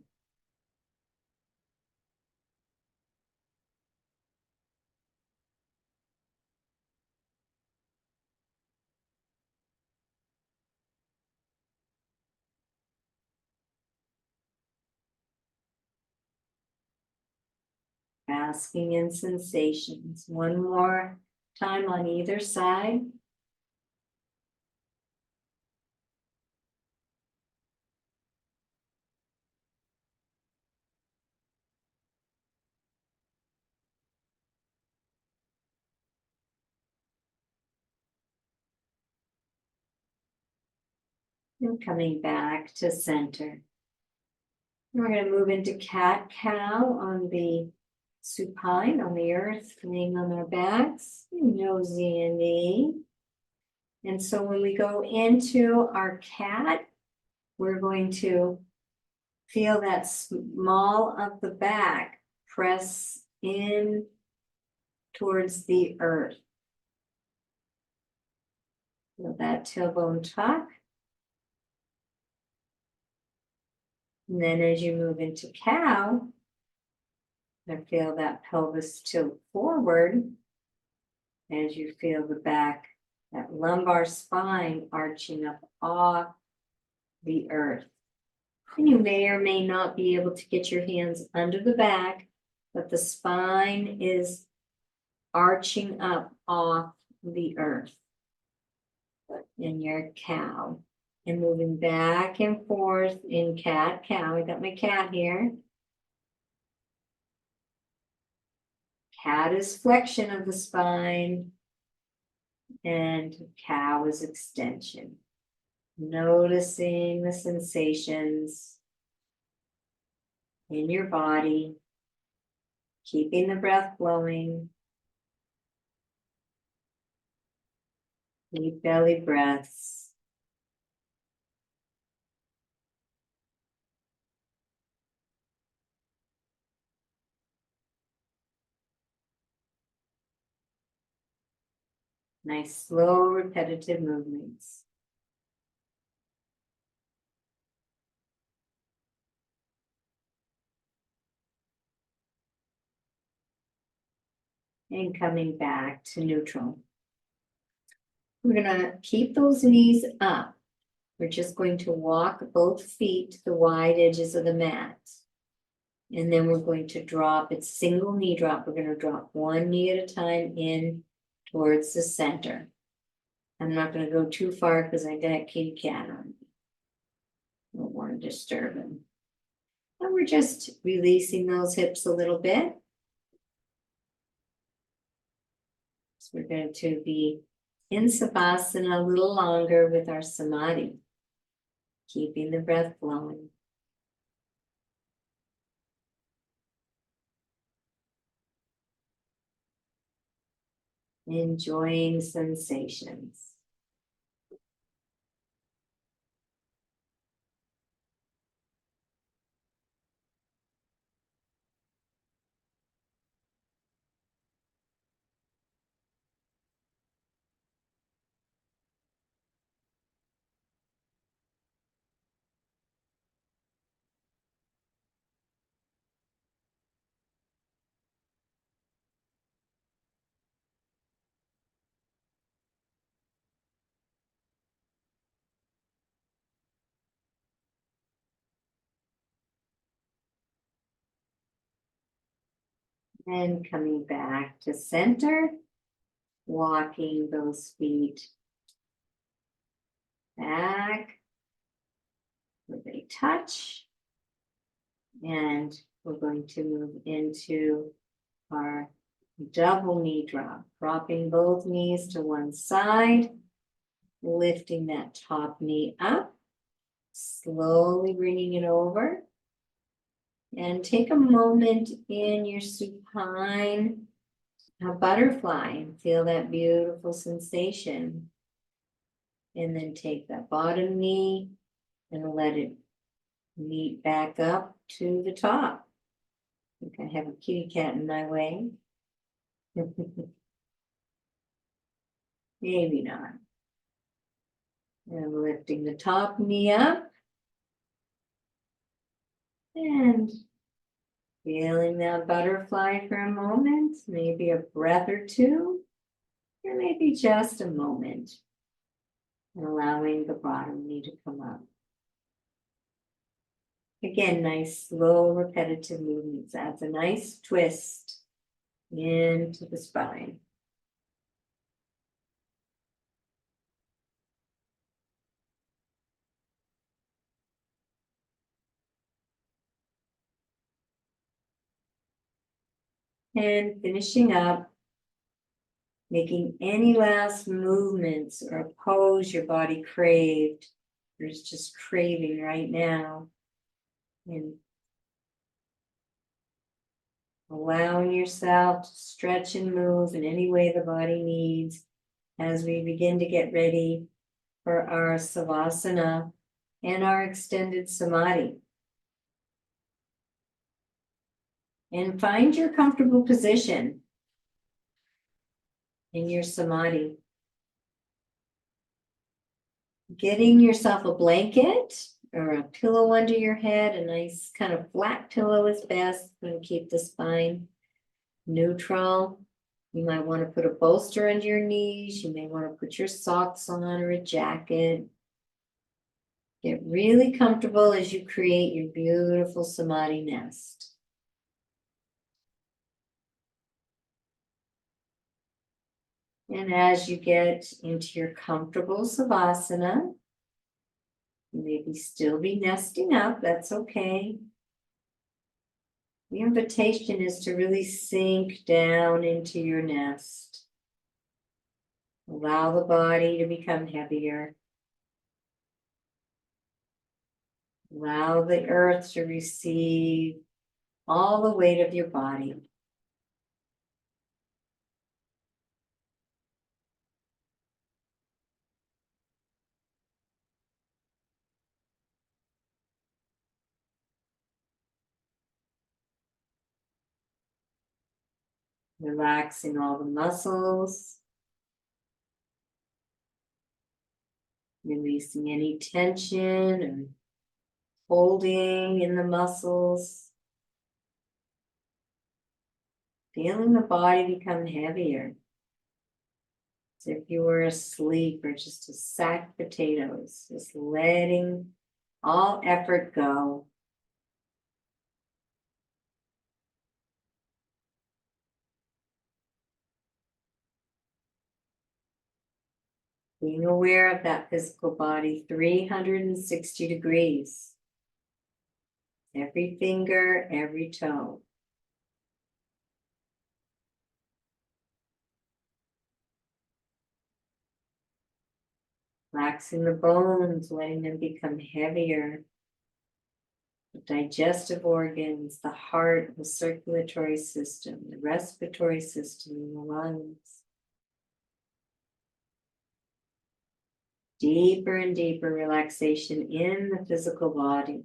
Basking in sensations. One more time on either side. And coming back to center. We're going to move into cat-cow on the supine, on the earth, laying on our backs, nosy and knee. And so when we go into our cat, we're going to feel that small of the back press in towards the earth. Feel that tailbone tuck. And then as you move into cow, feel that pelvis tilt forward as you feel the back, that lumbar spine arching up off the earth. And you may or may not be able to get your hands under the back, but the spine is arching up off the earth in your cow. And moving back and forth in cat-cow. I got my cat here. Cat is flexion of the spine, and cow is extension. Noticing the sensations in your body, keeping the breath flowing. Deep belly breaths. Nice, slow, repetitive movements. And coming back to neutral. We're going to keep those knees up. We're just going to walk both feet to the wide edges of the mat. And then we're going to drop, it's single knee drop. We're going to drop one knee at a time in towards the center. I'm not going to go too far because I got kitty cat on me. Don't want to disturb him. And we're just releasing those hips a little bit. So we're going to be in Savasana a little longer with our Samadhi, keeping the breath flowing. Enjoying sensations. And coming back to center, walking those feet back where they touch. And we're going to move into our double knee drop, dropping both knees to one side, lifting that top knee up, slowly bringing it over. And take a moment in your supine butterfly and feel that beautiful sensation. And then take that bottom knee and let it meet back up to the top. I think I have a kitty cat in my way. Maybe not. And lifting the top knee up. And feeling that butterfly for a moment, maybe a breath or two, or maybe just a moment. And allowing the bottom knee to come up. Again, nice, slow, repetitive movements. Adds a nice twist into the spine. And finishing up, making any last movements or pose your body craved, or is just craving right now. And allowing yourself to stretch and move in any way the body needs as we begin to get ready for our savasana and our extended samadhi. And find your comfortable position in your samadhi. Getting yourself a blanket or a pillow under your head, a nice kind of flat pillow is best. And keep the spine neutral. You might want to put a bolster under your knees. You may want to put your socks on or a jacket. Get really comfortable as you create your beautiful samadhi nest. And as you get into your comfortable savasana, you maybe still be nesting up, that's okay. The invitation is to really sink down into your nest. Allow the body to become heavier. Allow the earth to receive all the weight of your body. Relaxing all the muscles. Releasing any tension or holding in the muscles. Feeling the body become heavier. As if you were asleep or just a sack of potatoes. Just letting all effort go. Being aware of that physical body 360 degrees. Every finger, every toe. Relaxing the bones, letting them become heavier. The digestive organs, the heart, the circulatory system, the respiratory system, and the lungs. Deeper and deeper relaxation in the physical body.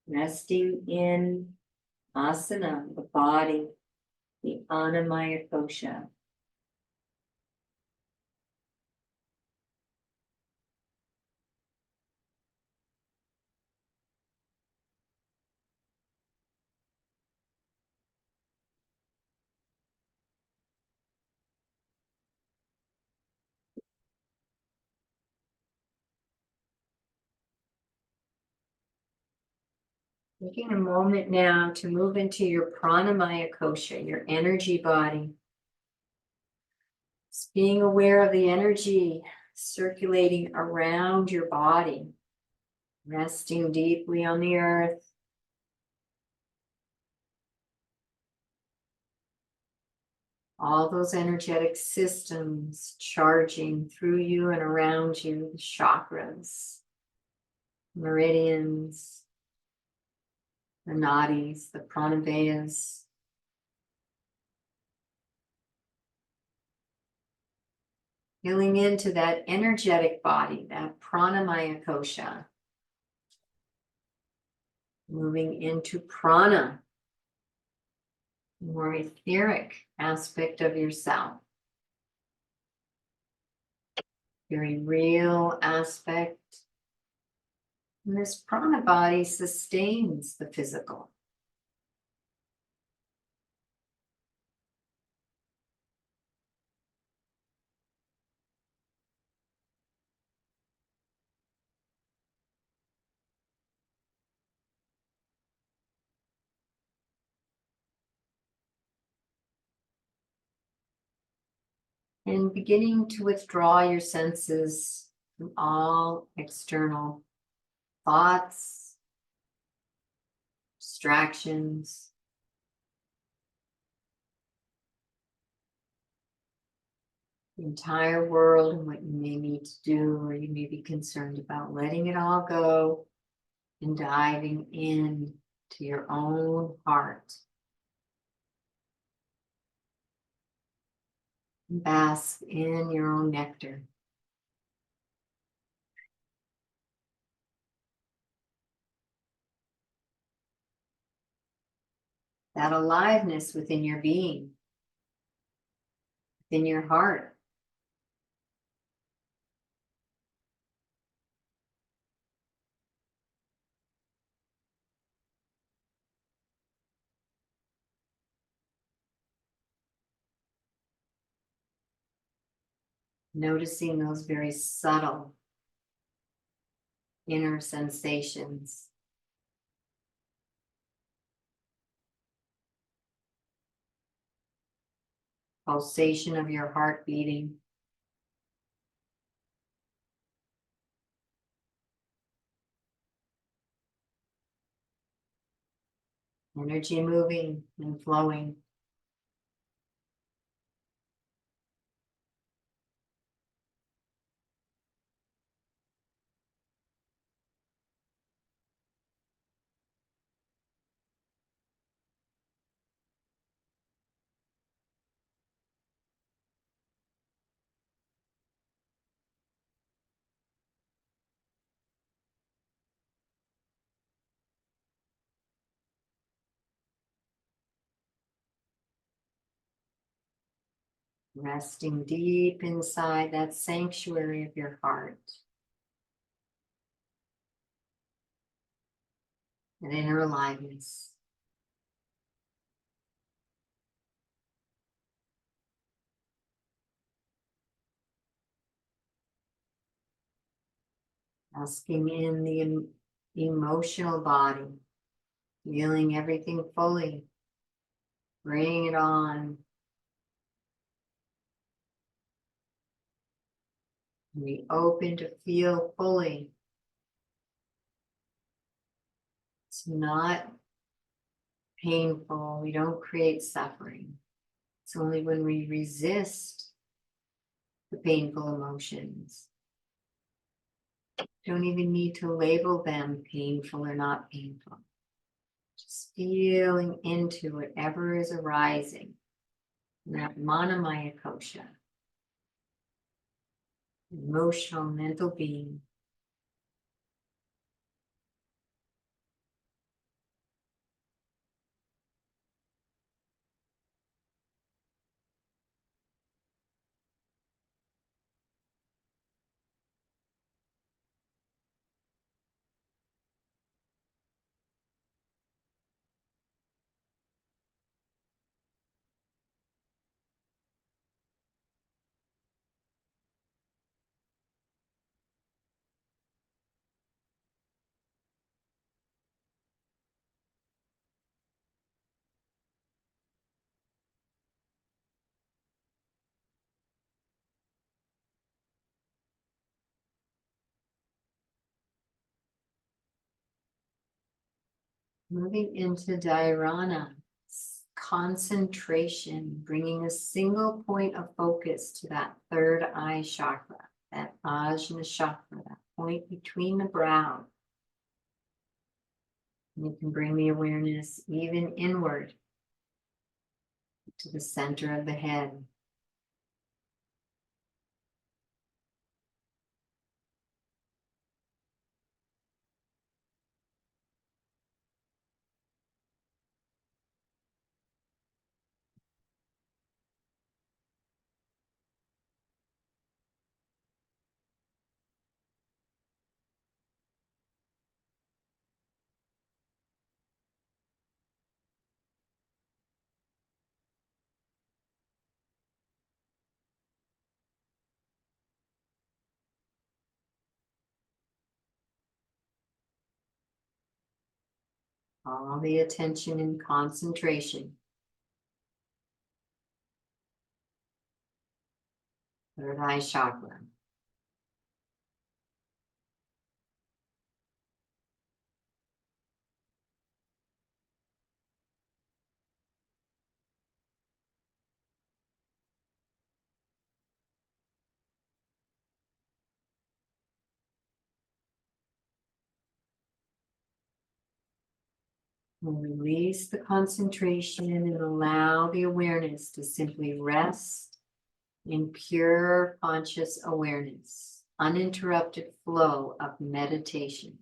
Resting in asana, the body, the anandamaya kosha. Taking a moment now to move into your pranamaya kosha, your energy body. Just being aware of the energy circulating around your body, resting deeply on the earth. All those energetic systems charging through you and around you, the chakras, meridians, the nadis, the pranavayas. Feeling into that energetic body, that pranamaya kosha. Moving into prana, more etheric aspect of yourself. Very real aspect. And this prana body sustains the physical. And beginning to withdraw your senses from all external thoughts, distractions. The entire world and what you may need to do or you may be concerned about, letting it all go and diving in to your own heart. Bask in your own nectar. That aliveness within your being, within your heart. Noticing those very subtle inner sensations. Pulsation of your heart beating. Energy moving and flowing. Resting deep inside that sanctuary of your heart. That inner aliveness. Basking in the emotional body. Feeling everything fully. Bring it on. Be open to feel fully. It's not painful. We don't create suffering. It's only when we resist the painful emotions. Don't even need to label them painful or not painful. Just feeling into whatever is arising in that manamaya kosha, emotional, mental being. Moving into Dharana, concentration, bringing a single point of focus to that third eye chakra, that Ajna chakra, that point between the brow. You can bring the awareness even inward to the center of the head. All the attention and concentration. Third eye chakra. And release the concentration and allow the awareness to simply rest in pure conscious awareness, uninterrupted flow of meditation.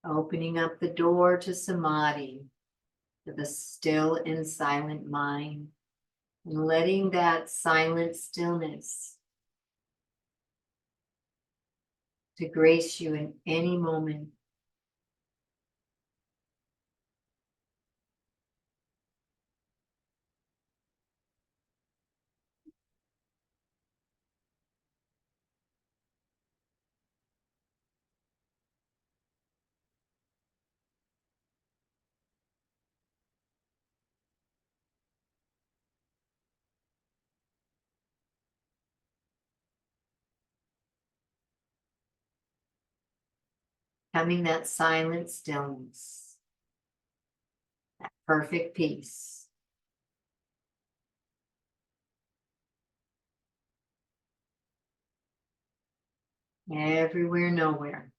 Opening up the door to Samadhi, to the still and silent mind, and letting that silent stillness to grace you in any moment. Coming that silent stillness, that perfect peace. Everywhere, nowhere.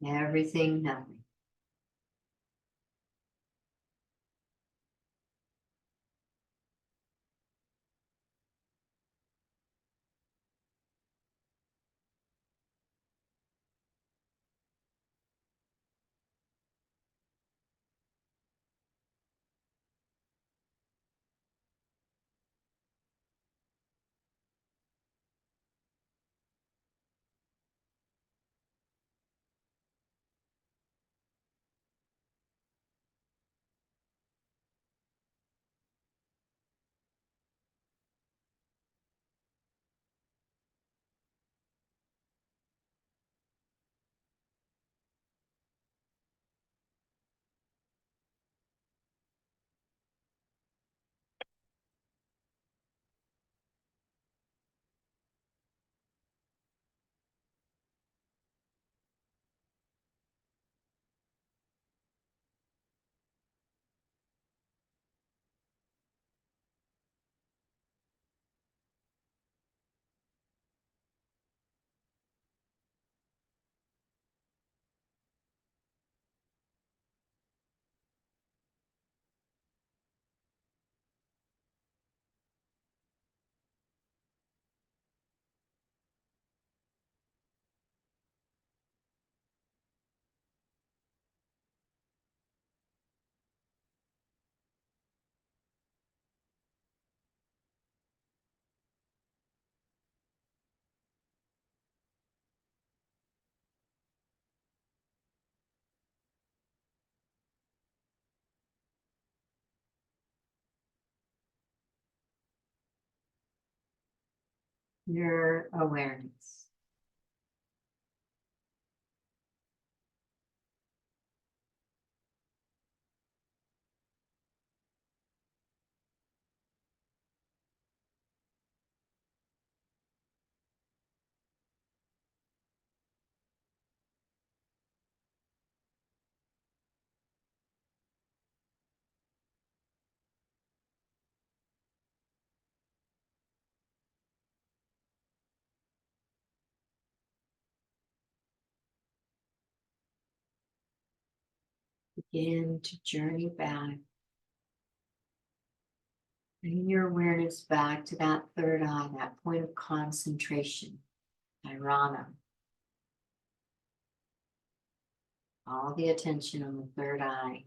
Everything, nothing. your awareness. Begin to journey back. Bring your awareness back to that third eye, that point of concentration, dharana. All the attention on the third eye.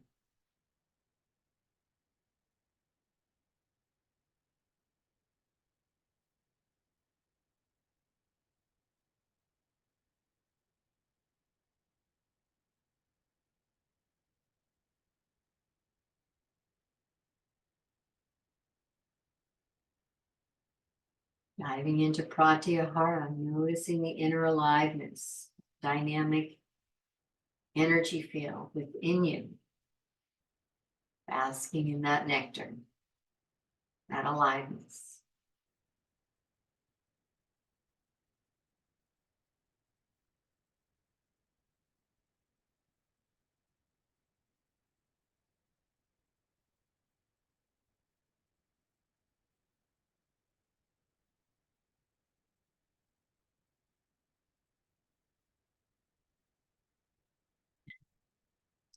Diving into pratyahara, noticing the inner aliveness, dynamic energy field within you, basking in that nectar, that aliveness.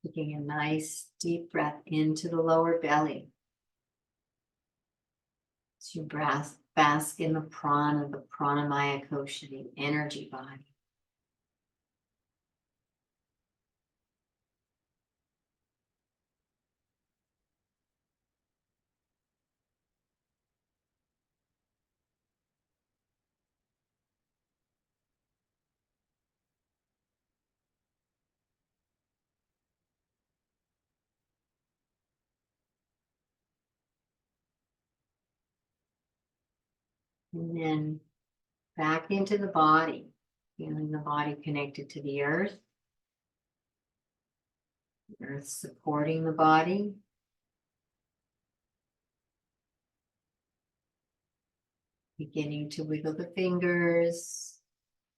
Taking a nice deep breath into the lower belly. As you bask in the prana, the anandamaya kosha, the energy body. And then back into the body, feeling the body connected to the earth supporting the body. Beginning to wiggle the fingers,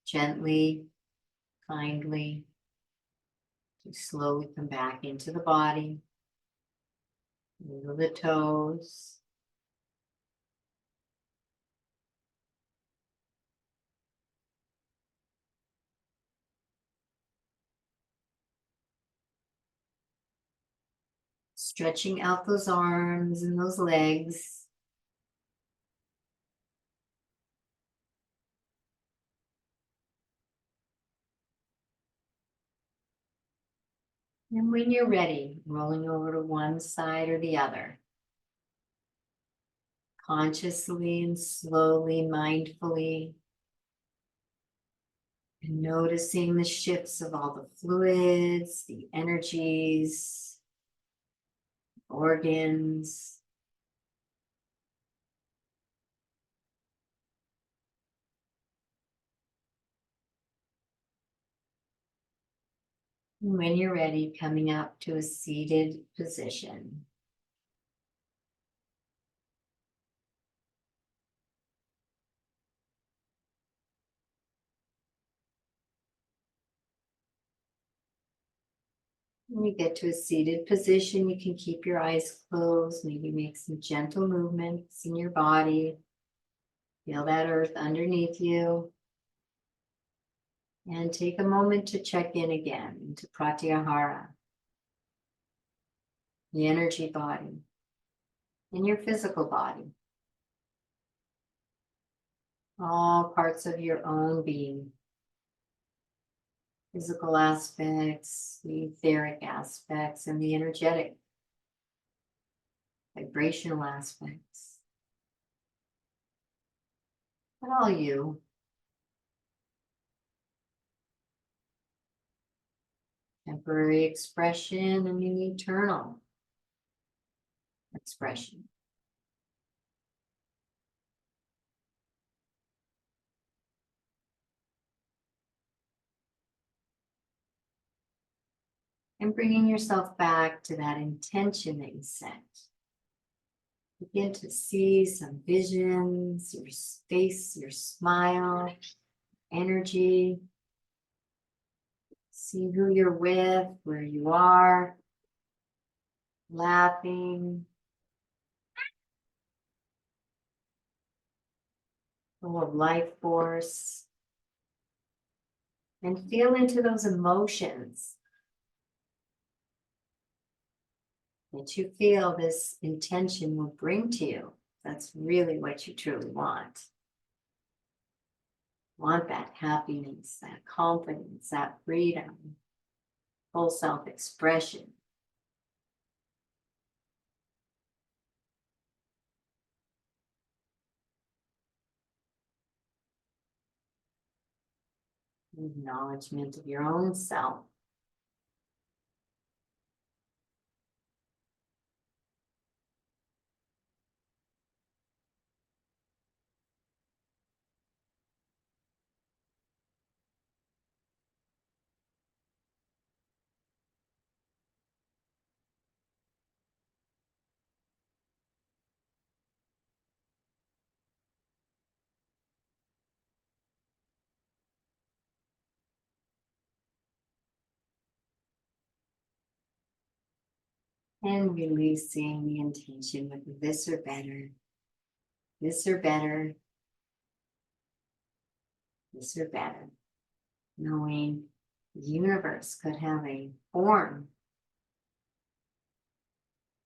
gently, kindly, to slowly come back into the body. Wiggle the toes. Stretching out those arms and those legs. And when you're ready, rolling over to one side or the other. Consciously and slowly, mindfully. And noticing the shifts of all the fluids, the energies, organs. And when you're ready, coming up to a seated position. When you get to a seated position, you can keep your eyes closed, maybe make some gentle movements in your body. Feel that earth underneath you. And take a moment to check in again into pratyahara, the energy body, and your physical body. All parts of your own being. Physical aspects, the etheric aspects, and the energetic, vibrational aspects. And all you. Temporary expression and an eternal expression. And bringing yourself back to that intention that you set. Begin to see some visions, your face, your smile, energy. See who you're with, where you are, laughing, full of life force. And feel into those emotions that you feel this intention will bring to you. That's really what you truly want. Want that happiness, that confidence, that freedom, full self-expression. Acknowledgement of your own self. And releasing the intention with this or better, this or better, this or better. Knowing the universe could have a form.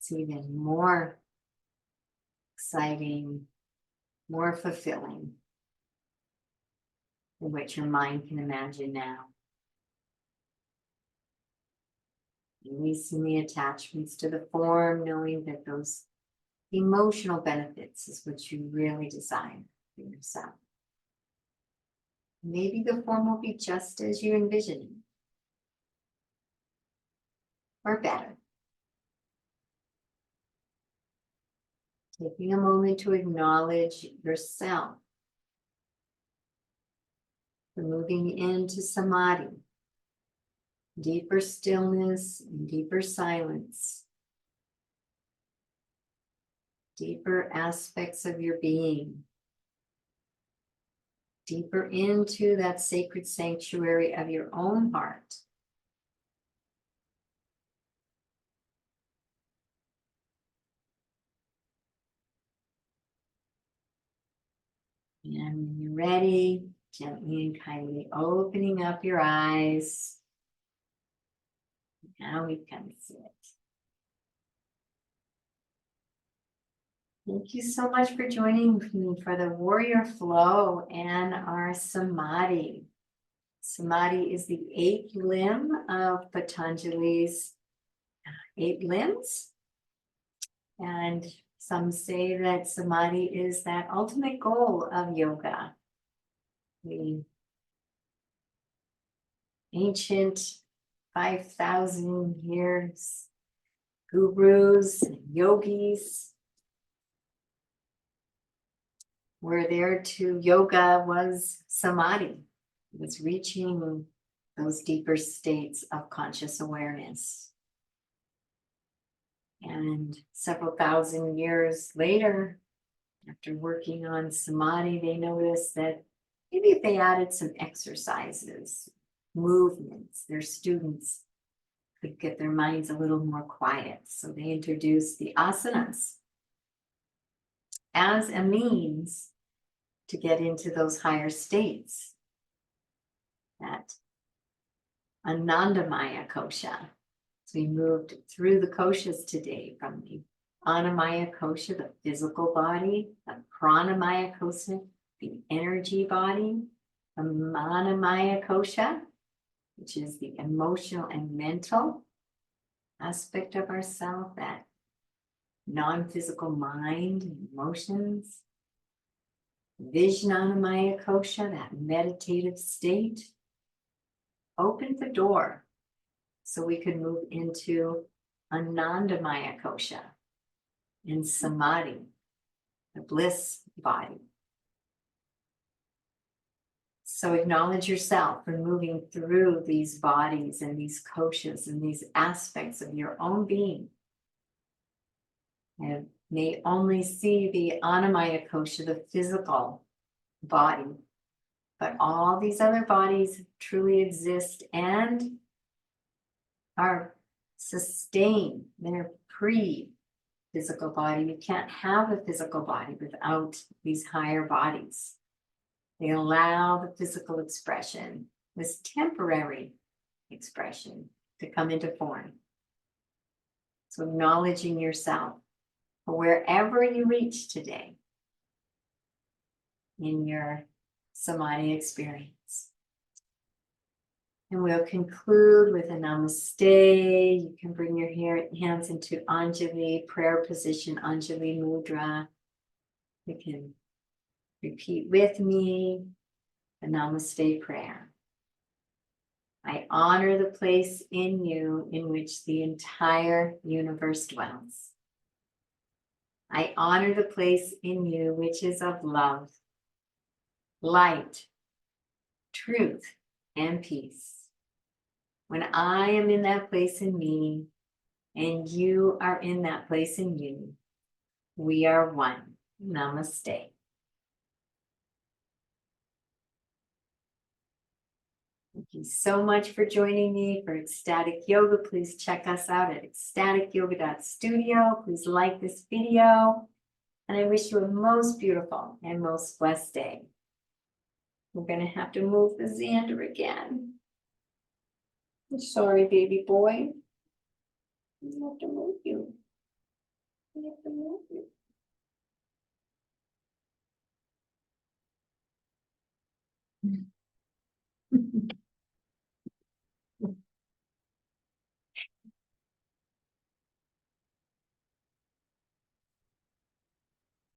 It's even more exciting, more fulfilling than what your mind can imagine now. Releasing the attachments to the form, knowing that those emotional benefits is what you really desire for yourself. Maybe the form will be just as you envision it, or better. Taking a moment to acknowledge yourself. We're moving into Samadhi. Deeper stillness and deeper silence. Deeper aspects of your being. Deeper into that sacred sanctuary of your own heart. And when you're ready, gently and kindly opening up your eyes. Now we can sit. Thank you so much for joining me for the warrior flow and our Samadhi. Samadhi is the 8th limb of Patanjali's 8 limbs. And some say that Samadhi is that ultimate goal of yoga. The ancient 5,000 years gurus and yogis were there to yoga was Samadhi. It was reaching those deeper states of conscious awareness. And several thousand years later, after working on Samadhi, they noticed that maybe if they added some exercises, movements, their students could get their minds a little more quiet. So they introduced the asanas as a means to get into those higher states. That anandamaya kosha. So we moved through the koshas today, from the anandamaya kosha, the physical body, the pranamaya kosha, the energy body, the manamaya kosha, which is the emotional and mental aspect of ourself, that non-physical mind and emotions. Vijnanamaya kosha, that meditative state, opened the door so we could move into anandamaya kosha and Samadhi, the bliss body. So acknowledge yourself for moving through these bodies and these koshas and these aspects of your own being. And may only see the anandamaya kosha, the physical body, but all these other bodies truly exist and are sustained. They're pre-physical body. You can't have a physical body without these higher bodies. They allow the physical expression, this temporary expression, to come into form. So acknowledging yourself for wherever you reach today in your Samadhi experience. And we'll conclude with a namaste. You can bring your hands into Anjali, prayer position, Anjali Mudra. You can repeat with me the namaste prayer. I honor the place in you in which the entire universe dwells. I honor the place in you which is of love, light, truth, and peace. When I am in that place in me, and you are in that place in you, we are one. Namaste. Thank you so much for joining me for Ecstatic Yoga. Please check us out at ecstaticyoga.studio. Please like this video. And I wish you a most beautiful and most blessed day. We're going to have to move the Xander again. I'm sorry, baby boy. We have to move you. We have to move you.